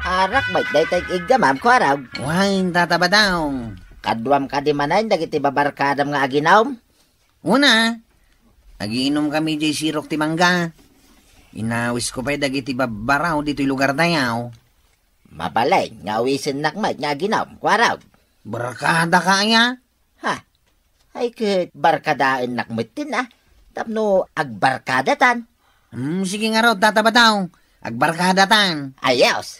Arak bait daytay iggamam Kwarog. Wine tataba daw. Kadwam ka di manayin dagiti babarkadam nga aginaw. Una, agiinom kami jay sirok ti mangga. Inawis ko pa'y dagiti babaraw dito'y lugar tayaw. Mabalay, nga wisin nakmat nga aginaw, Kwarog. Barkada kaya? Ha? Ay kit barkadaan nakmatin Tapno agbarkadatan. Sige nga raw, tataba daw. Agbarkadatan. Ayos.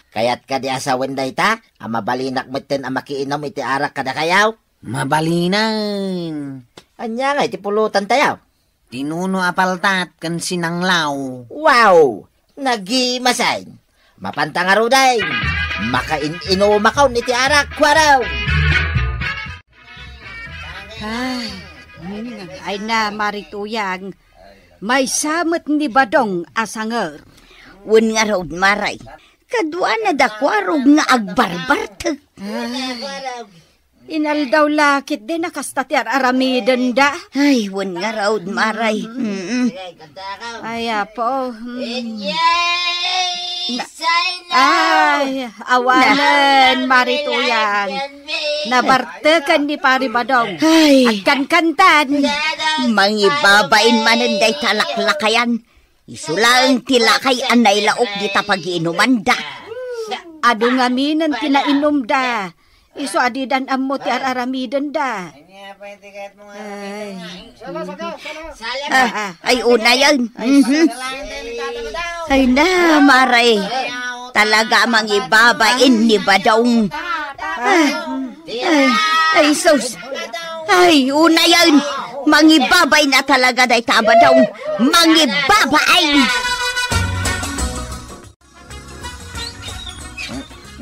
Kayat ka di asawan dayta, mabalinak matin ang makiinom iti arak kada kayaw. Mabalinan. Anya nga iti pulutan tayaw. Tinuno apaltat kan sinanglaw. Wow! Nagimasay. Mapantang aruday. Makain-inumakaw niti arak, Kwarog. Ay na, marituyang. May samot ni Badong asanger. Wen nga raw maray. Kadwa na da Kwarog nga agbarbart. Inaldaw lakit din nakastatiar aramiden da. Ay, wen nga raw maray. Ay, po. Ay, awanan, marituyang. nabartekan ni Pari Badong. Ay, Akan kantan. mangibabain manen day talaklakayan. Isulang tilakay anay laok di tapagiinuman da. Ado nga minan tinainom da. Iso adidan ammo ti araramidan da. Ay. Ay, una yan. Ay na, maray. Talaga mangibabain ni Badong. Ay, sus. Ay, una yan. Mangibabay na talaga day ta Badong. Mangibabay.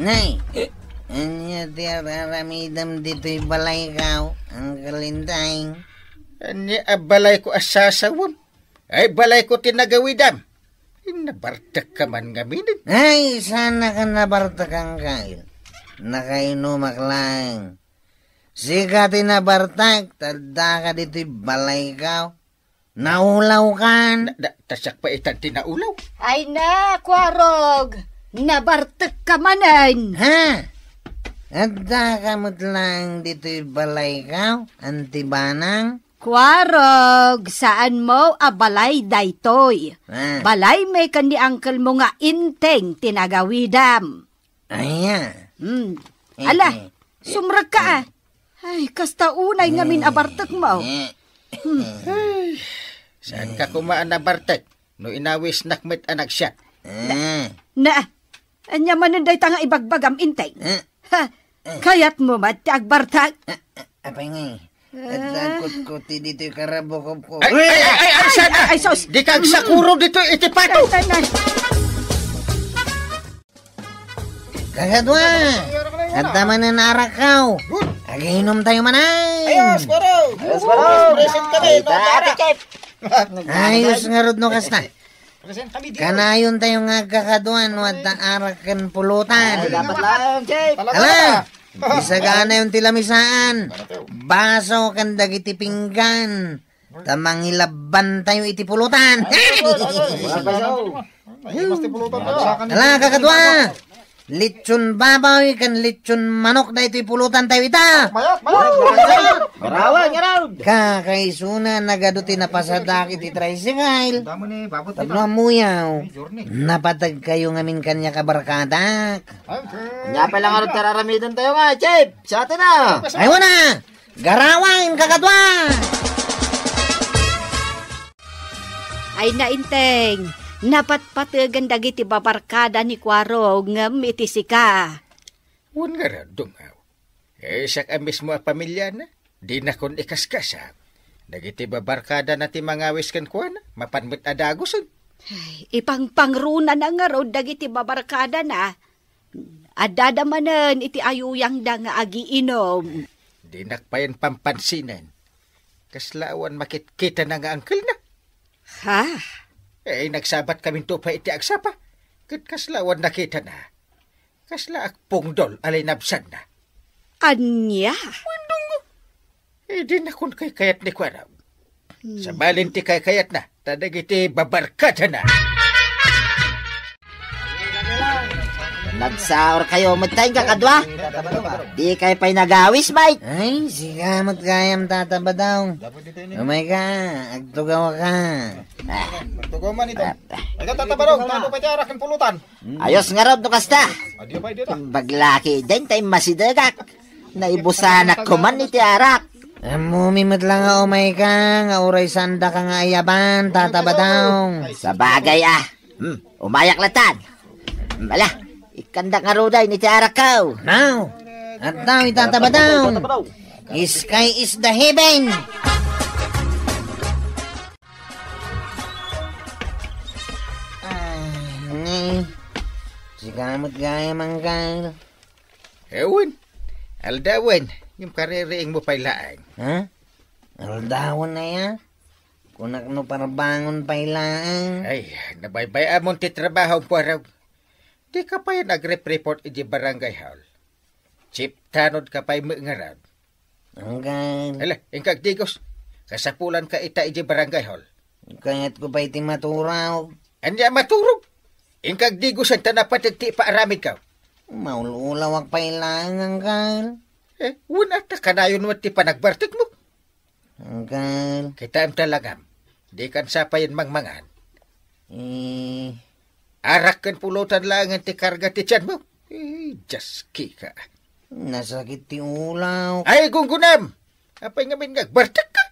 Nay, anya ti araramidam dito'y balay kaw, ang kalintay. Anya balay ko asasawon. Ay balay ko tinagawidam. Nabartak ka man gaminin. Ay, sana ka nabartakang kail. Nakainumak lang. Sika tinabartak, tada ka dito'y balay kaw. Naulaw kan. Tasak pa itan tinaulaw. Ay na, Kwarog. Nabartek ka manan. Ha? Tada ka mo't lang dito'y balay kaw, antibanang. Kwarog, saan mo abalay daytoy? Balay may kandi angkel mo nga inteng tinagawidam. Aya. Ala, sumrag ka ah. Ay, kasta unay ngamin abartek mo. Saan ka kumaan na bartek? No inawis nakmet anak siya. Na, anya manan day tanga ibagbagam inteng. Ha, kayat mo mat agbartag. Apay ngay. At takot-kuti dito yung karabokop ko. Ay, sana! Ay, sos! Di kang sakuro dito itipato! Kagadwa! At naman na narakaw. Aginom tayo manay. Ayos, Paro! Present kami, no? Ayos nga rod no kasta. Present kami dito. Kanayon tayo nga kakadwan. Wad na arakan pulutan. Dapat lang, Chip. Ala! Isagana yung tilamisaan. Baso kan dagiti pinggan. Tamang ilaban tayo iti pulutan. Ala kakadwa! Lechon baboy kan lechon manok na ito'y pulutan tayo ita. Marawan. Kakaisuna nagaduti na pasadak iti tricycle. Tablo amuyaw. Napatag kayo ngamin kanya kabarkadak. Nya pa lang arot kararamidan tayo nga, Chip. Sa atin na. Ay wana! Garawan kakadwa! Ay nainteng. Napatpatagan dagiti babarkada ni Kwarog ngam iti sika. Wan nga rin dungaw. Sak amis mo a pamilya na. Di na kon ikaskasa. Dagiti babarkada na ti mangawis kan kuha na. Mapanmit adagosan. Ipangpangruna na nga ro dagiti babarkada na. Adadamanan iti ayuyang da nga agiinom. Di nakpayan pampansinan. Kaslaawan makitkita na nga angkel na. Ha? Nagsabat kami to pa iti agsapa. Kat kaslawan nakita na. Kasla akpongdol alay nabsan na. Anya? Wandungo. Di na kun kay kayat ni Kwaraw. Sa balin ti kay kayat na. Tadag iti babarkada na. Nagsaor kayo magtayong kakadwa. Di kayo pa'y nagawis, mate. Ay, sigamot kayam tataba daw. Umay ka, agtugaw ka. Tugaw man ito. Ay ka tatabarog, talo pa tiyarak yung pulutan. Ayos nga raw, nukasta. Adiyo pa dito. Baglaki din tayo masidagak. Naibusanak ko man ni tiarak. Mumimot lang nga umay ka, nga uray sanda ka nga ayaban, tataba daw. Sa bagay umayak latan. Bala, ikanda nga roday ni tiarak kaw. Now, at daw itataba daw. Sky is the heaven. Sigamot gaya manggal. Ewan. Aldawan. Yung kaririing mo pailaan. Ha? Aldawan na yan? Kunak no para bangon pailaan. Ay, nabaybay amon ti trabaho po araw. Di ka pa yan nag-report iti barangay hall. Chip, tanod ka pa'y mga Hanggang. Hala, ingkag digos. Kasapulan ka ita iti barangay hall. Kayat ko pa iti maturaw. Anya maturog. Ingkag digos ang tanapat ti paaramid ka. Maululawak pailaan hanggang. Wala ta kanayon mo ti panagbartik mo. Uncle. Kita am talagam. Di kan sapayin mangmangan. Eh, Arak kan pulutan lang ang ti karga ti tiyan mo. Jaski ka. nasakit ti ulaw. Ay, gunggunam! Apay nga min ngagbartik ka.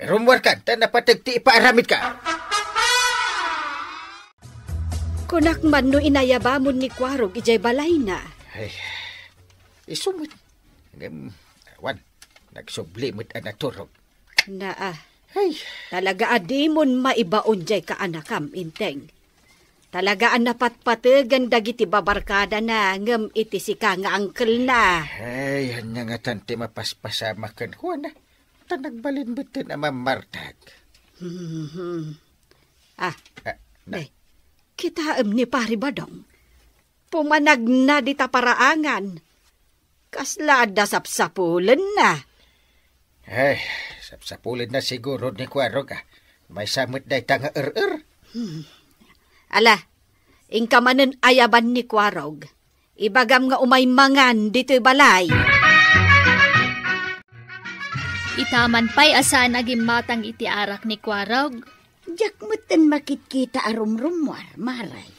Rumwar kan, ta napatag ti ipaaramid ka. Kunak man no inayabamon ni Kwarog, ijay balay na. Ay, isumit. Awan, nagsublimit ang naturog. Ay, talaga adimon maibaon jay ka anakam, Inteng. Talaga ang napatpatagan dagiti babarkada na ngam iti sika nga angkel na. Ay, hanya nga tanti mapaspasama kan kuha na. Tanagbalin bitin ang mamartag. Ay, kita ni pari badong. Pumanag na di taparaangan. Kaslada sapsapulan na. Ay, sapsapulin na siguro ni Kwarog ah. May samit na itang Ala, ingkamanan ayaban ni Kwarog. Ibagam nga umay mangan dito'y balay. Itaman pa'y asa naging matang iti arak ni Kwarog. Jak moten makitkita arumrumwar, maray.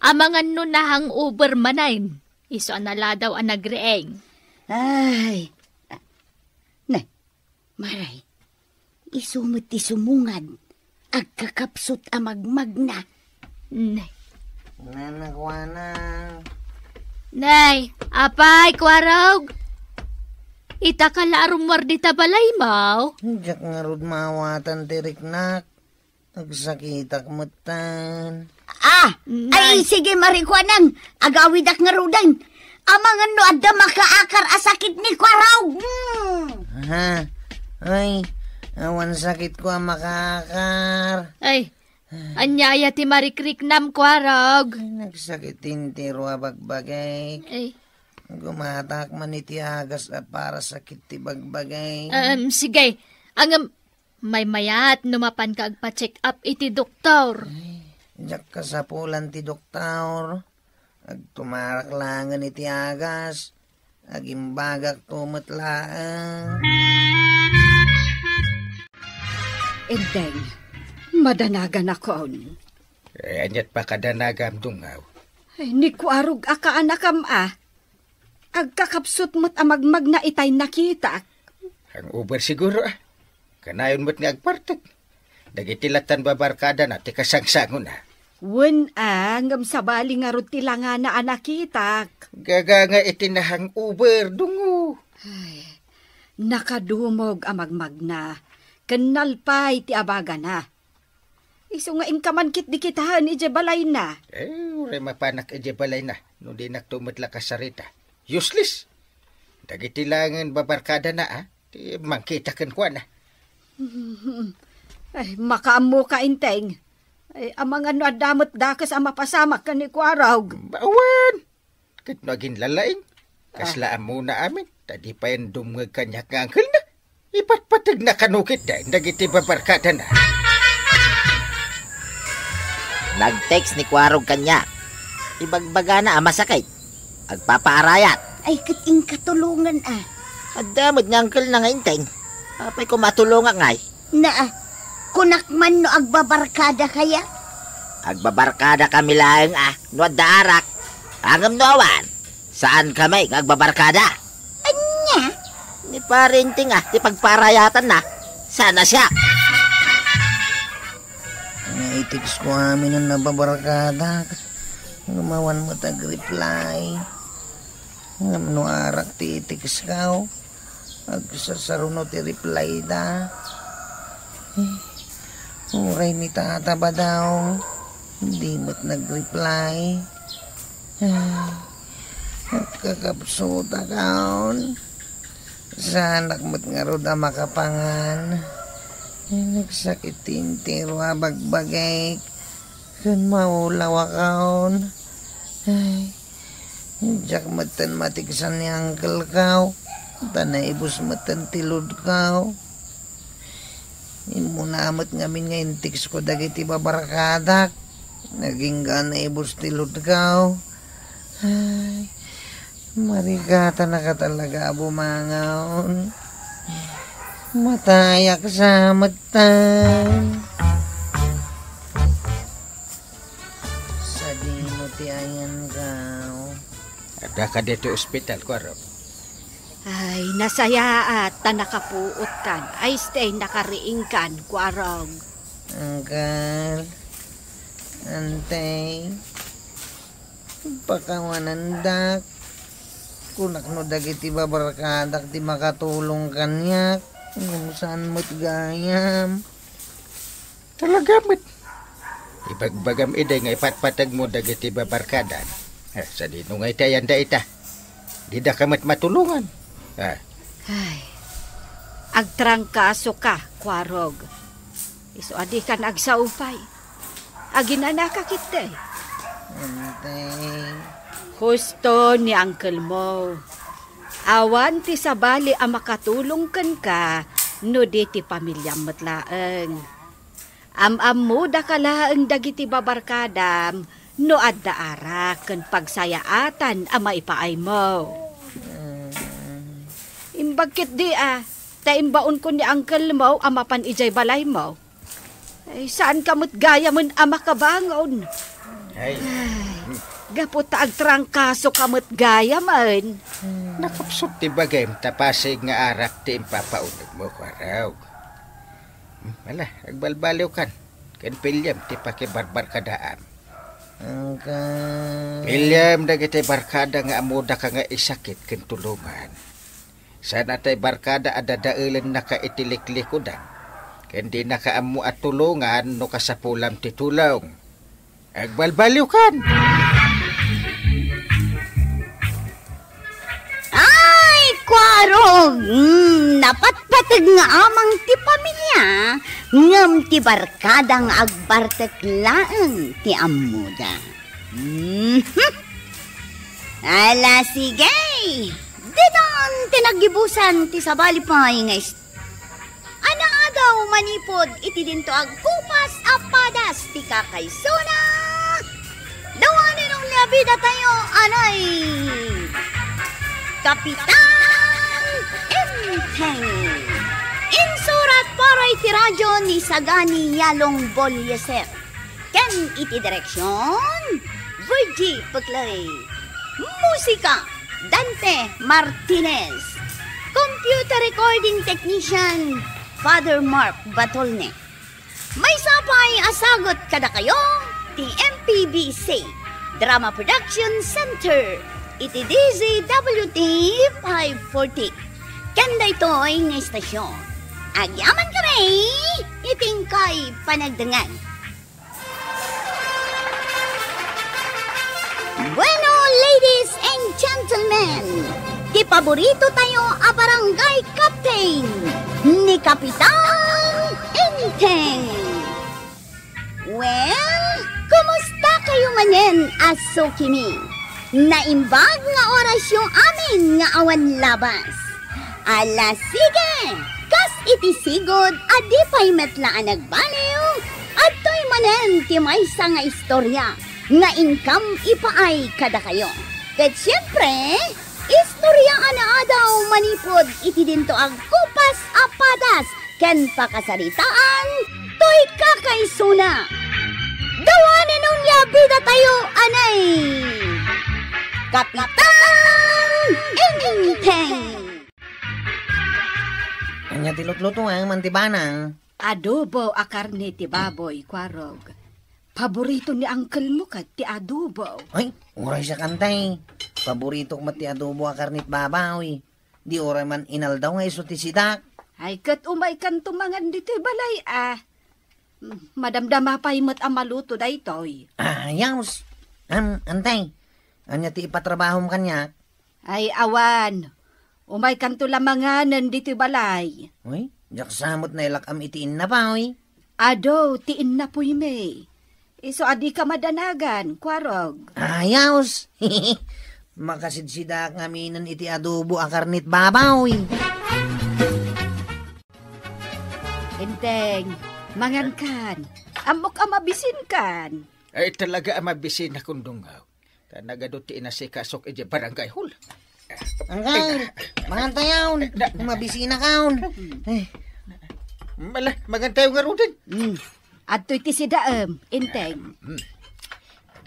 Amangan no nahang uber manayn. Iso anala daw ang nagreeng. Ay, maray, isumot isumungan. Agkakapsot amagmag na. Nay. Nanakwana. Nay, apay, Kwarog. Ita ka larumwar di tabalay mo. Jak nga rod mawatan tiriknak. Nagsakitak matan. Ay, sige marikwanang. Agawidak nga rudan. Amangan no adda makaakar asakit ni Kwarog. Ha? Ay, awan sakit ko ang makakar. Ay, anyaya ti marikrik nam, Kwarog. Nagsakit tintiro bagbagay. Ay, Gumatak man iti agas at para sakit ti bagbagay. sige. Ang may mayat numapan ka agpa-check up iti doktor. Jak kasapulan ti doktor. Agtumarak langan iti agas. Agimbagak tumatlaan. Inteng, madanagan ako. anyat pa kadanagam dungaw. Ay, ni Kwarog aka anakam Agkakapsot mo't amagmag na itay nakita. Ang uber siguro Kanayon mo't nga agpartag. Dagitilatan babarkada na ti kasangsangon na. Wen ngam sabali nga rutila nga na anakitak. Gaga nga itinahang uber dungo. Ay, nakadumog amagmag na. Kanalpay ti abaga na. Iso nga inkaman kit di kitahan ijebalay na. Uray mapanak ijebalay na. No di naktumot la kasarita. Useless. Dagitilangan babarkada na Ti mangkita kan kwa na. Ay, makaamo ka, Inteng. Ay, amang ano adamot dakas ang mapasamak ka ni Kwarog. Bawan! Kat naging lalaing. Kaslaan muna amin. Tadi pa yan dumngag kanya nga angkol na. Ipatpatag na kanukit na. Nagiti babarkada na. Nag-text ni Kwarog kanya. Ibagbaga na masakit. Agpapaarayat. Ay, kating katulungan Adamod nga angkol na nga Inteng. Apay ko matulungan ngay. Kunak man no agbabarkada kaya? Agbabarkada kami lang no darak. Angam no awan. Saan kami agbabarkada? Anya? Ni parinting di pagparayatan na. Sana siya. Naitiks ko amin ang nababarkada. Gumawan mo tag-reply. Ngam no arak titiks ka. Agsasaruno ti reply da. Uray ni tata ba daw? Hindi mo't nag-reply. Kakapsuta kaon. Sanak mo't nga roda makapangan. Nagsakit tintiro bagbagay. Kan maulawa kaon. Jak matan matiksan ni angkel kau. Tanay ibus matan tilod kau. Imunamot ngamin nga intiks ko dagiti babarkadak. Naging gana ibus tilod kau. Ay, Marigata na ka talaga, bumangaon. Matayak sa matan. Sa di mo tiayan ka. Ada ka dito ospital, Kuwarog. Ay, nasaya at nakapuot kan. Ay, stay nakariing kan, Kuwarog. Angkal, antay, pakawanandak, kunak no dagiti babarkadak di makatulong kanyak, kung saan mo't gayam. Talaga mo't. Ibagbagam iday nga ipatpatag mo dagiti babarkadan. Sa dino nga itayan da ita. Di da ka matulungan. Ay, agtrangkaso ka, Kuwarog. Iso adi ka nagsaupay. Aginana ka kita. Antay. Husto ni uncle mo. Awan ti sabali ang makatulong kan ka, no di ti pamilya matlaeng. Am mo da kalaeng dagiti babarkadam, no adda arak kan pagsayaatan ang maipaay mo. Imbagkit di taimbaon ko ni uncle mo ang mapan ijay balay mo. Ay, saan kamot gaya mon ang makabangon? Ay. Gapot agtrangkaso kamot gaya man. Nakapsot ti bagay tapasig nga arak ti impapaunag mo, Kuwarog. Wala, agbalbaliw kan. Kan pilyam ti pakibarbar kadaam. Angkal. Pilyam dagiti barkada nga amuda ka nga isakit ken tulungan. Sana tay barkada adadailen na ka itiliklikudang. Kendi nakaamu at tulungan no kasapulam ti tulong. Agbalbaliw kan. Ay, Kuwarog! Napatpatag nga amang ti pamilya, ngam ti barkadang agbartek laeng ti amuda. Ala, sige! Dinan tinagibusan ti sabali pa nga ana daw manipod iti dinto agkupas apadas ti kakaysona. Dawanin ng labida tayo, anay! Kapitan Enteng. Insurat para iti radyo ni Sagani Yalong Bolyeser. Ken iti direksyon, Virgie Paglay. Musika, Dante Martinez. Computer recording technician, Father Mark Batolne. May sapay asagot kada kayo, ti MPBC, Drama Production Center, iti DZWT 540. Kanda ito ay nga istasyon. Agyaman kami, iting kay panagdangan. Bueno, ladies and gentlemen, di paborito tayo a barangay captain ni Kapitan Enteng. Well, kumusta kayo manen, aso kimi? Naimbag nga orasyon amin nga awan labas. Ala sige, kas iti sigod adi pa'y metlaan nagbaliw at to'y manen ti maysa nga istorya nga inkam ipaay kada kayo. Ket siyempre, istorya ana adaw manipod iti dinto ag kupas apadas ken pakasaritaan to'y kakaysuna. Dawanin nung labida tayo, anay! Kapitan Enteng! Anya tilot-luto ang mantibanang. Adobo a karne ti baboy, Kuwarog. Paborito ni uncle mo kat ti adobo. Ay, uray siya kantay. Paborito ko mati adobo a karnit babaw. Di oray man inaldaw nga iso ti sidak. Ay kat umay kan tumangan dito balay Madamdama pa imot ang maluto daytoy. Yaus. Antay. Anya ti ipatrabahom kanya. Ay awan. Umay kanto lamanganan dito balay. Uy, jak samot na ilakam itiin na pa, uy. Ado, tiin na po may. Iso adi ka madanagan, Kuwarog. Ayaws. Makasidsidak nga minan iti adobo a karnit babaw, uy. Enteng, mangan kan. Amok amabisin kan. Ay talaga amabisin akong dungaw. Nagaduti na si Kasok ije barangay hall. Angkal, mangantayaw. Mabisina kaon. Mala, magantayo nga rin. Adto iti si Daem, Inteng.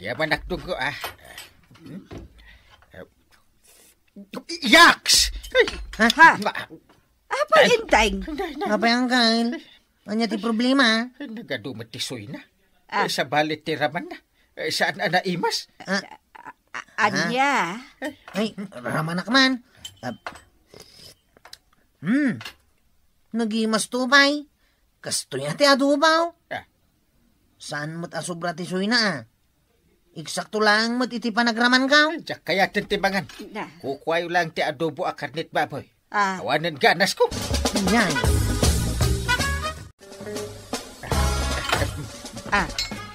Yaman nakdong ko, Yaks! Ha? Apa, Inteng? Apa yung angkal? Anya ti problema? Nagadumat ti Soy na. Sa balit ti Raman na. Saan na imas? Anya? Ay, Ramanak man. Nagimas tubay. Kasto niya ti adubaw. Saan mo't asubra ti Soy na Eksakto lang mo't iti panagraman ka. Diyak kaya tintibangan. Kukwayo lang ti adobo a karnit baboy. Awanan ganas ko. Yan.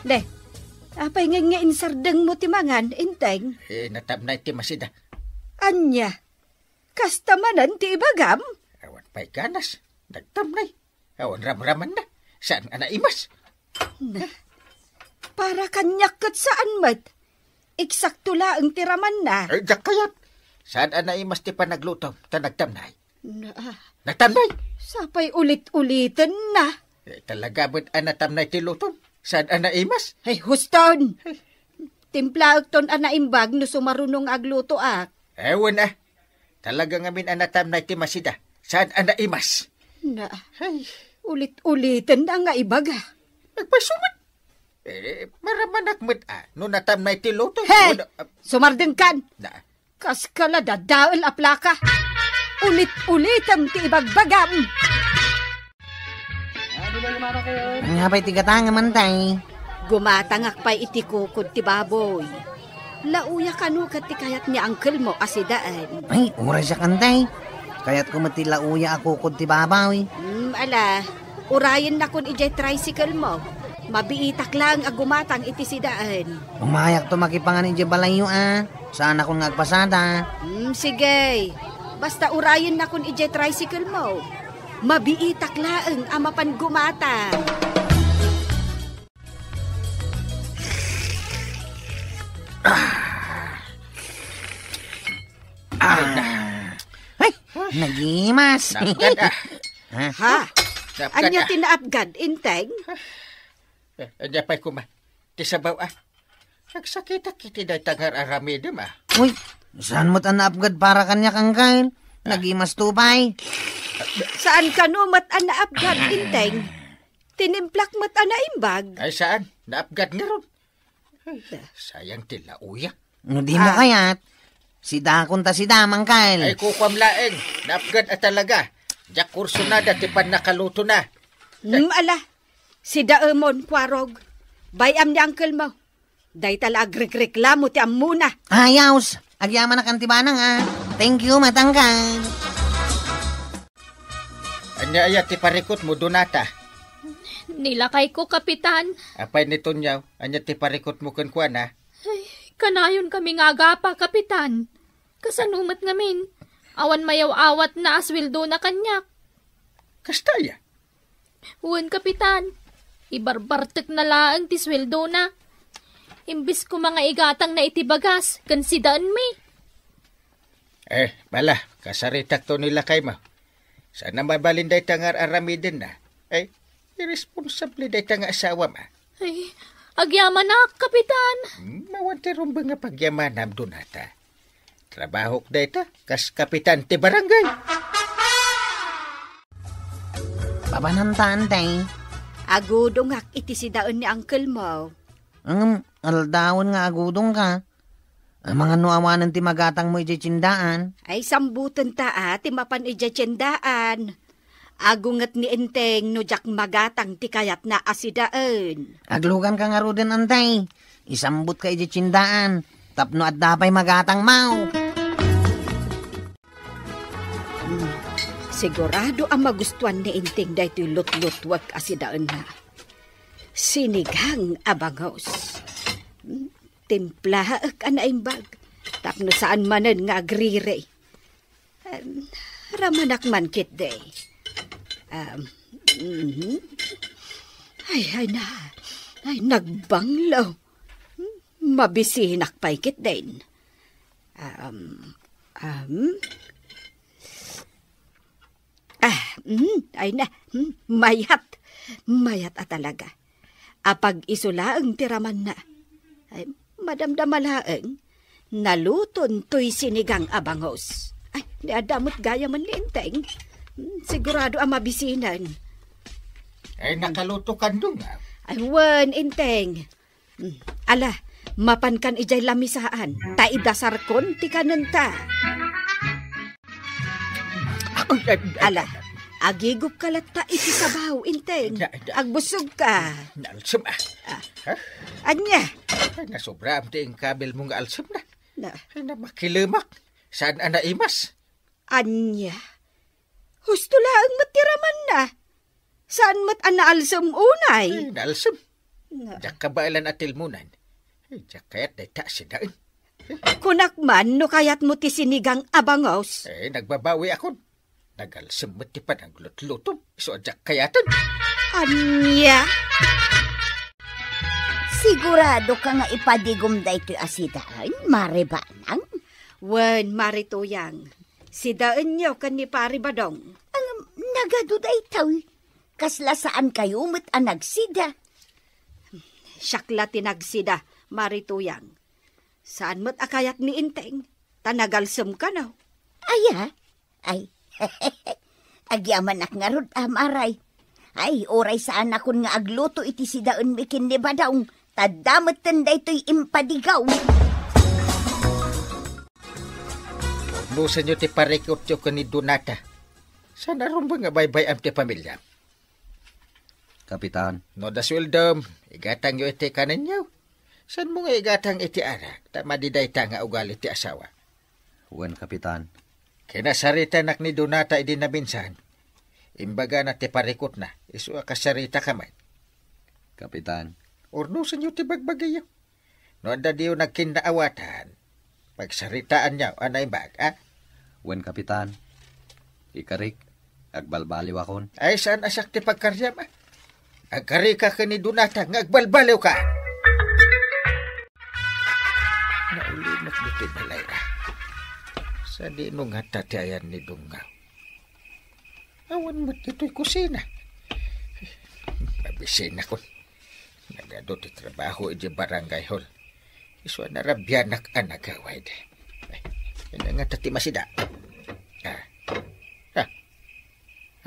De. Apay nga insardeng mo ti mangan, Inteng. Natamnay ti masida. Anya? Kastamanan ti ibagam? Awan pa'y ganas. Nagtamnay. Awan ramraman na. Saan nga naimas? Para kanyak kat saan mat? Eksakto lang tiraman na. Diyak kayat. Saan nga naimas ti panaglutom? Ta nagtamnay. Natamnay? Sapay ulit-ulitan na. Talaga ba't natamnay ti lutom? Saan nga naimas? Ay, huston! Timplaag ton anaimbag no sumarunong agluto ak. Ewan Talaga ngamin natamnay ti masida. Saan nga naimas? Ulit-ulitan na nga ibaga. Nagpasumat. Maramanak mo't no natamnay ti lutom. Hey! Sumardeng kan! Na. Kas kala dadaal aplaka. Ulit-ulitan ti ibagbagam. Nga pa'y tigatanga man tay. Gumatangak pa'y itikukod ti baboy. Lauya kanu kat ti kayat ni uncle mo asidaan. Ay, ura siya kantay. Kaya't kumatila uya ako kod ti babaw. Ala, urayan na kun ijay tricycle mo. Mabiitak lang agumatang iti sidaan. Umayak to makipangan iti balayo Saan akong ngagpasada? Sige. Basta urayan na kun ijay tricycle mo. Mabiitak laeng amapan gumata. Ay, nagimas. Ha? Anya tinaapgad, Inteng? Anya pa'y kuma. Tisabaw Nagsakita kiti dahi tangar aramidem Uy, saan mo't naapgad para kanya kang kain? Nagimas tupay. Saan ka no mat naapgad, Inteng? Tinimplak mat naimbag. Ay saan? Naapgad nga ron. Sayang tila uya. No di mo kayat. Si Dakon ta si Damang kain. Ay kukwam laeng. Naapgad talaga. Diyak kurso na dati pan nakaluto na. Ala, si Daemon Kwarog. Bayam ni uncle mo. Day tala agreklamo ti amuna. Ayaws. Agyaman na kantibanang Thank you, matangkad. Anya ayat ti parikot mo donata. Nilakay ko, Kapitan. Apay nito niyaw. Anya ti parikot mo kuan Ay, kanayon kami nga agapa, Kapitan. Kasanumat ngamin. Awan mayaw-awat na aswildo na kanyak. Kastaya? Uwan, Kapitan. Ibarbartek na laang ti sweldo na. Imbis ko mga igatang na itibagas, kansidaan mi. Bala, kasaritak to nila kay mo. Sana mabalin day tangar aramidin na. Irresponsable day tanga asawa ma. Ay, agyaman na, Kapitan. Mawanti rumba nga pagyamanam donata. Trabaho day ta, kas kapitan ti barangay. Papanantaan tay. Agudong hak iti sidaan ni uncle mo. Aldawon nga agudong ka. Ang mga nuawanan ti magatang mo iti tsindaan. Ay sambutan ta ti mapan iti tsindaan. Agungat ni Inteng no jak magatang ti kayat na asidaan. Aglugan ka nga ro din antay. Isambut ka iti tsindaan. Tapno at dapay magatang mau. Sigurado ang magustuhan ni Inteng dahil lut-lutwag asidaan na. Sinigang abangos. Timplahaak anaimbag. Tapno saan manan nga agrire. Ramanak man kit day. Ay, nagbanglaw. Mabisinak paikit din. Ay na, mayat. Mayat talaga. Apag isulaang tiraman na. Ay, madamdamalaang, naluton to'y sinigang abangos. Ay, niadamot gaya man ni Inteng. Sigurado ang mabisinan. Ay, nakaluto ka doon nga. Ay, wan, Inteng. Ala, mapan kan ijay lamisaan. Taidasar kon, ti kananta. Ala, agigup kalat ta iti sabaw, Inteng. Agbusog ka. Nalsum Anya? Ay, nasobra ang tiing kabel mong alsum na. Na. Ay, na makilumak. Saan ana imas? Anya? Husto laang matiraman na. Saan mat anaalsam unay? Ay, nalsum. Na. Diyak kabailan at tilmunan. Ay, diyak kaya't day tasidaan. Kunak man, no kayat mo ti sinigang abangos. Eh, nagbabawi ako. Nagalsum mo ti pa ng lut-lutom. So, diyak kayatan. Anya? Sigurado ka nga ipadigom da ito'y asidaan, maribanang? Wen, marituyang. Si daan niyo kan ni Pari Badong. Nagaduda itaw. Kasla saan kayo mat anagsida? Syakla tinagsida, marituyang. Saan mo't akayat ni Inteng? Tanagalsam ka na. Aya? Ay, agyaman ak nga rod, amaray. Ay, oray saan akon nga agluto iti sidaan mikin ni Badong. Tadamat tanda ito'y impadigaw. Nusan nyo ti parikot nyo ka ni Donata. Sana ron ba nga baybay ang ti pamilya? Kapitan. No da swildom, igatang nyo iti kanan nyo. San mo nga igatang iti anak, tamadiday ta nga ugali ti asawa? Wen, Kapitan. Kinasarita nak ni Donata idi na binsan. Imbaga na ti parikot na, iso akasarita kamay. Kapitan. Ornusan nyo ti bagbagayo. No anda diyo nagkinaawatan. Pagsaritaan nyo, anay bag, ah? Wen, Kapitan. Ikarik, agbalbaliw akon. Ay, saan asak ti pagkaryam, ah? Agkarika ka ni Donata, nga agbalbaliw ka. Naulimot dito balay, ah. Sa di nung hatatiayan ni Dungaw. Awan mo dito'y kusina. Mabisina ko. Nagado ti trabaho iti barangay hall. Iswa na rabyanak anagaway de. Ay, nga tati masida.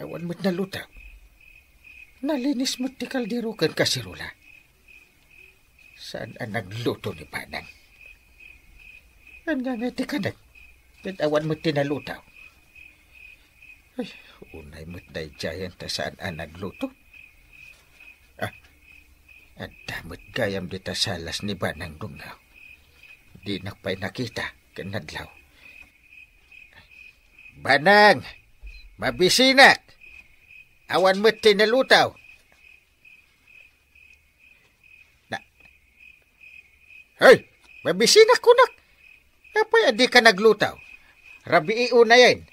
Awan mo't nalutaw. Nalinis mo't ti kaldero kan kasirula. Saan ang nagluto ni Panang? Ang nga ti kanag. Awan mo't tinalutaw. Ay, unay mo't day giant ta saan ang nagluto. At damot gayam dita salas ni Banang Dungaw. Di nakpay nakita, kanadlaw. Banang! Mabisinak! Awan mo't tinalutaw. Hey! Mabisinak ko nak! Kapay adi ka naglutaw. Rabiiu na yan.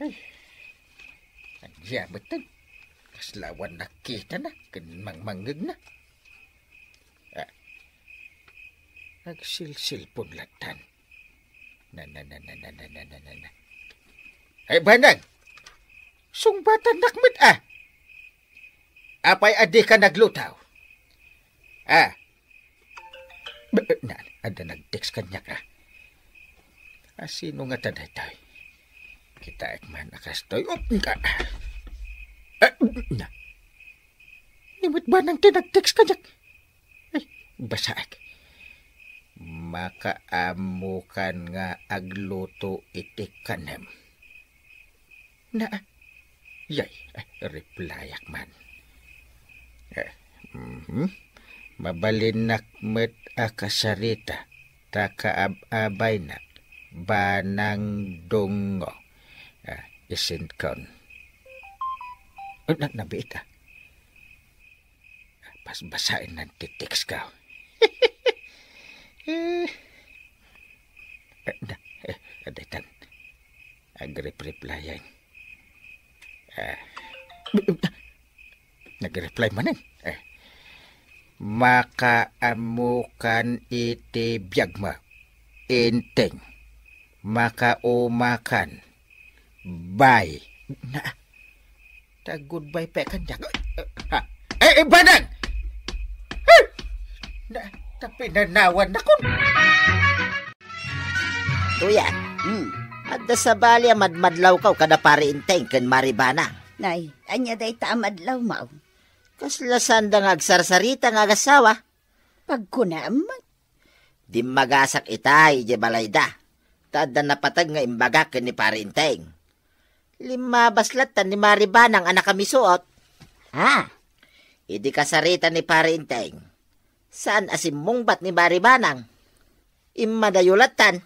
Ay! Nagyamatan. Kaslawan nakita na. Kanmangmangag na. Nagsilsil punlatan. Na. Ay, Banang! Sungbatan nakmet, ah! Apay adi ka naglutaw. Ada nag-text kanya ka. Sino nga taday tayo? Kita ekman akastoy. Nimot ba nang tinag-text kanya? Ay, basaak. Makaamukan nga agluto iti kanem. Yay, replyak man. Mabalinak met akasarita, takaabay na, Banang Dungo. Isin kon. Nabiit, Pasbasain ng titiks ka. Adaitan. Agrip-replyan. Nag-reply man makaamukan iti biyagma. Inteng. Makaumakan. Bye. Na. Goodbye pa kanyak. Banang! Tapi nanawan na kun. Tuya, adda sa bali madmadlaw kaw kada pari inteng ken maribana. Nay, anya day taamadlaw mao. Kaslasan da ngagsarsarita nga agasawa. Pagkunaman. Di magasak itay, je balayda. Tada napatag nga imbaga ken ni pari inteng. 5 baslatan ni maribana ang anak kami suot. Idi kasarita ni pari inteng. Saan asimungbat ni maribanang? Immadayulatan.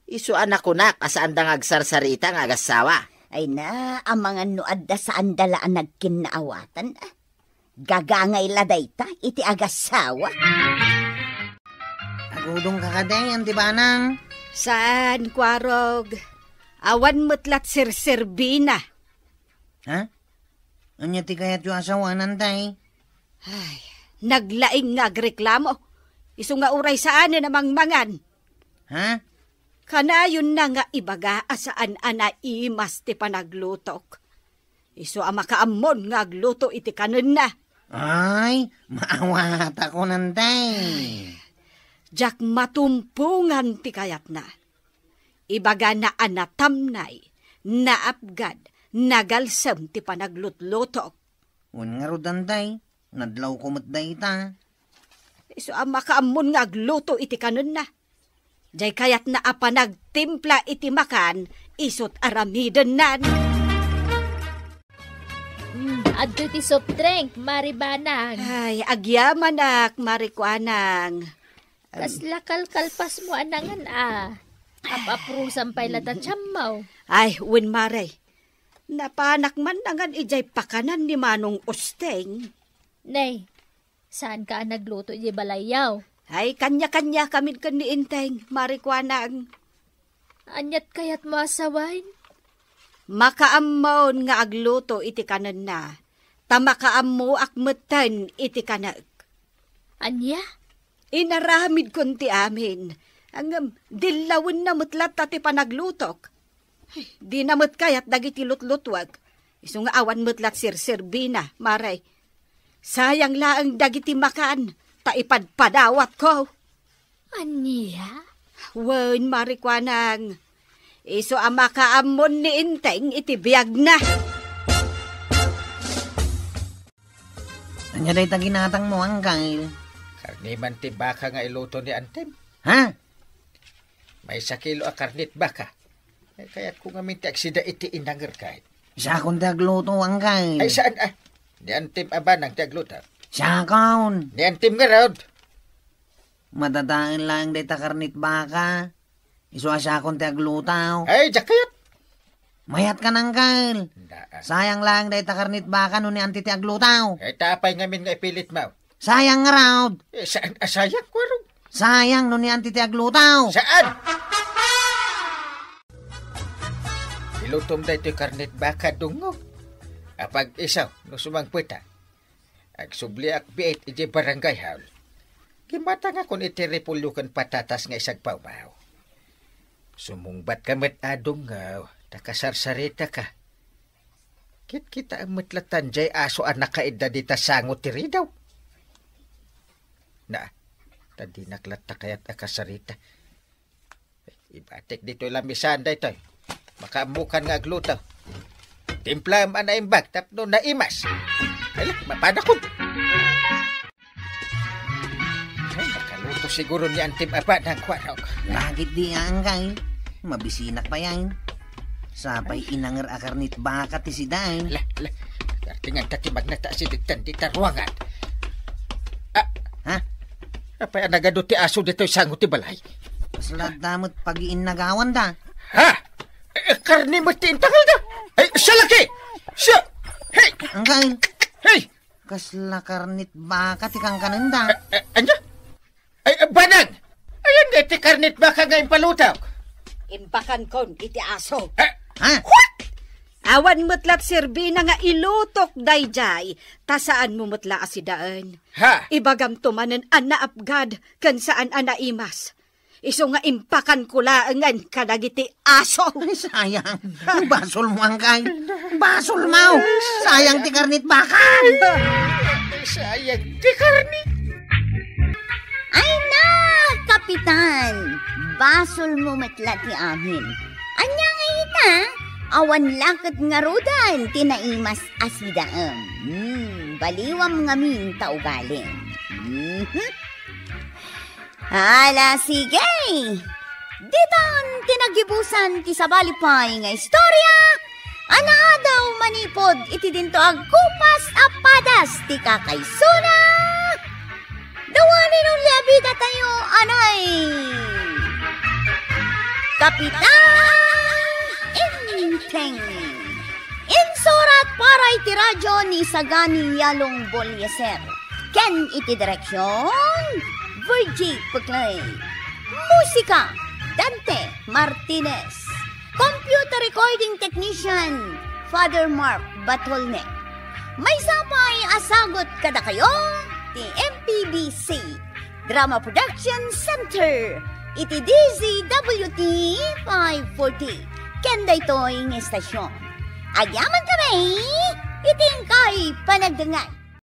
Isu anak kunak asaan da ngagsarsarita nga agasawa. Ay na, ang mga nuad da saan dalaan nagkinaawatan. Gagangay ladayta, iti agasawa. Agudong kakadayan, di ba nang? Saan, Kwarog? Awan mo't sirsirbina. Ha? Anya ti kayat yung asawanan tay? Ay, naglaing nga agreklamo. Isu nga uray saan namang mangan. Ha? Kanayon na nga ibaga asaan ana imas ti panaglutok. Isu ang makaamon nga agluto iti kanon na. Ay, maawat ako nantay. Jak matumpungan ti kayat na. Ibaga na anatamnay, naapgad, nagalsam ti panaglutlutok. Un nga rodantay, nadlaw kumatday ta. Isu ang makaamon nga agluto iti kanon na. Jay kayat na apanagtimpla iti makan, isot aramiden nan. Adto ti soft drink, maribanang. Ay, agyaman ak, marikwanang. Kasla kalkalpas mo anangan Apapro sampay lata chammaw. Ay, win maray. Napanak man nangan ijay pakanan ni Manong Usteng. Nay, saan ka nagluto di balayaw? Ay, kanya-kanya kami ni Inteng, marikwanang. Anyat kayat mo asawain? Makaamon nga agluto iti kanan na. Tamakaammo akmetan iti kanag. Anya? Inaramid konti amin. Ang dilawin na mutlat tati panaglutok. Ay, di namut kayat dagiti lutlutwag. Isu nga awan mutlat sirsirbina, maray. Sayang laang dagiti makan, taipadpadawat ko. Anya? Wen, marikwanang. Isu ang makaamon ni Inteng iti biyag na. Anya day taginatang mo ang kail. Karni man ti baka nga iluto ni Antem. Ha? May 1 kilo a karnit baka. Kaya't kung amin ti aksida iti inangir kahit. Siya akong tagluto ang kail. Ay saan Ni Antem abanang ti agluto. Siya akong. Ni Antem nga raod. Madadaan lang day takarnit baka. Isu siya akong taglutaw. Ay, jakayat. Mayat ka ng kail. Sayang lang day takarnit baka no ni anti ti aglutaw. Ay tapay ngamin nga ipilit mo. Sayang nga raw. Saan asayang kwarong? Sayang no ni anti ti aglutaw. Saan? Ilutom da ito karnit baka dungo. Apag isaw, no sumang puweta. Agsubli ak biit iti barangay haul. Kimata nga kung iti repulukan patatas nga isag pawbaw. Sumungbat ka met adong nga, takasarsarita ka. Kit kita ang matlatan jay aso anak kaida di tasangot tiri daw. Na, tadi naklata kayat akasarita. Ibatik dito lamisan da ito. Makamukan nga agluto. Timpla man na imbag, tapno na imas. Hala, mapadakod. Ay, nakaluto siguro ni Antem Aba ng kwarog. Bakit di ang kail? Mabisinak pa yan. Sapay inangar akarnit baka ti sidain. La. Kartingan tati magnata si diktan di tarwangan. Ha? Apay anagado ti aso dito sangot ti balay. Paslad damot pag-iin nagawan da. Ha? Karni mo ti intakal da. Ay, siya laki! Siya! Hey! Ang kail. Hey! Kasla karnit baka ti kang kananda. Anya? Ay, banag! Ayan nga ti karnit baka nga impalutaw. Imbakan kon iti aso. Ha? What? Awan mutlat sirbi na nga ilutok dayjay, ta saan mo mutla asidaan. Ha? Ibagam tumanen ana apgad, kan saan ana imas. Iso nga impakan kulaangan kadagiti aso. Ay, sayang. Basol mo ang kay. Basol mo. Sayang ti karnit bakan. Sayang ti karnit. Ay na, Kapitan! Basol mo matla ti amin. Anya nga ita, awan lakad nga rodan, tinaimas asidaam. Baliwam nga min taugaling. Hala, sige! Ditan tinagibusan ti sabalipay nga istorya, ana daw manipod iti dinto agkupas apadas ti kakaysuna. Dawanin ang labida tayo, anay! Kapitan Inteng! Insurat para iti radyo ni Sagani Yalong Bolyeser. Ken iti direksyon, Virgie Puglay. Musika, Dante Martinez. Computer recording technician, Father Mark Batolne. May sapay asagot kada kayo, ti MPBC Drama Production Center, iti DZWT 540. Kenda ito'y ng estasyon. Agyaman kami, iting kay panagdangan.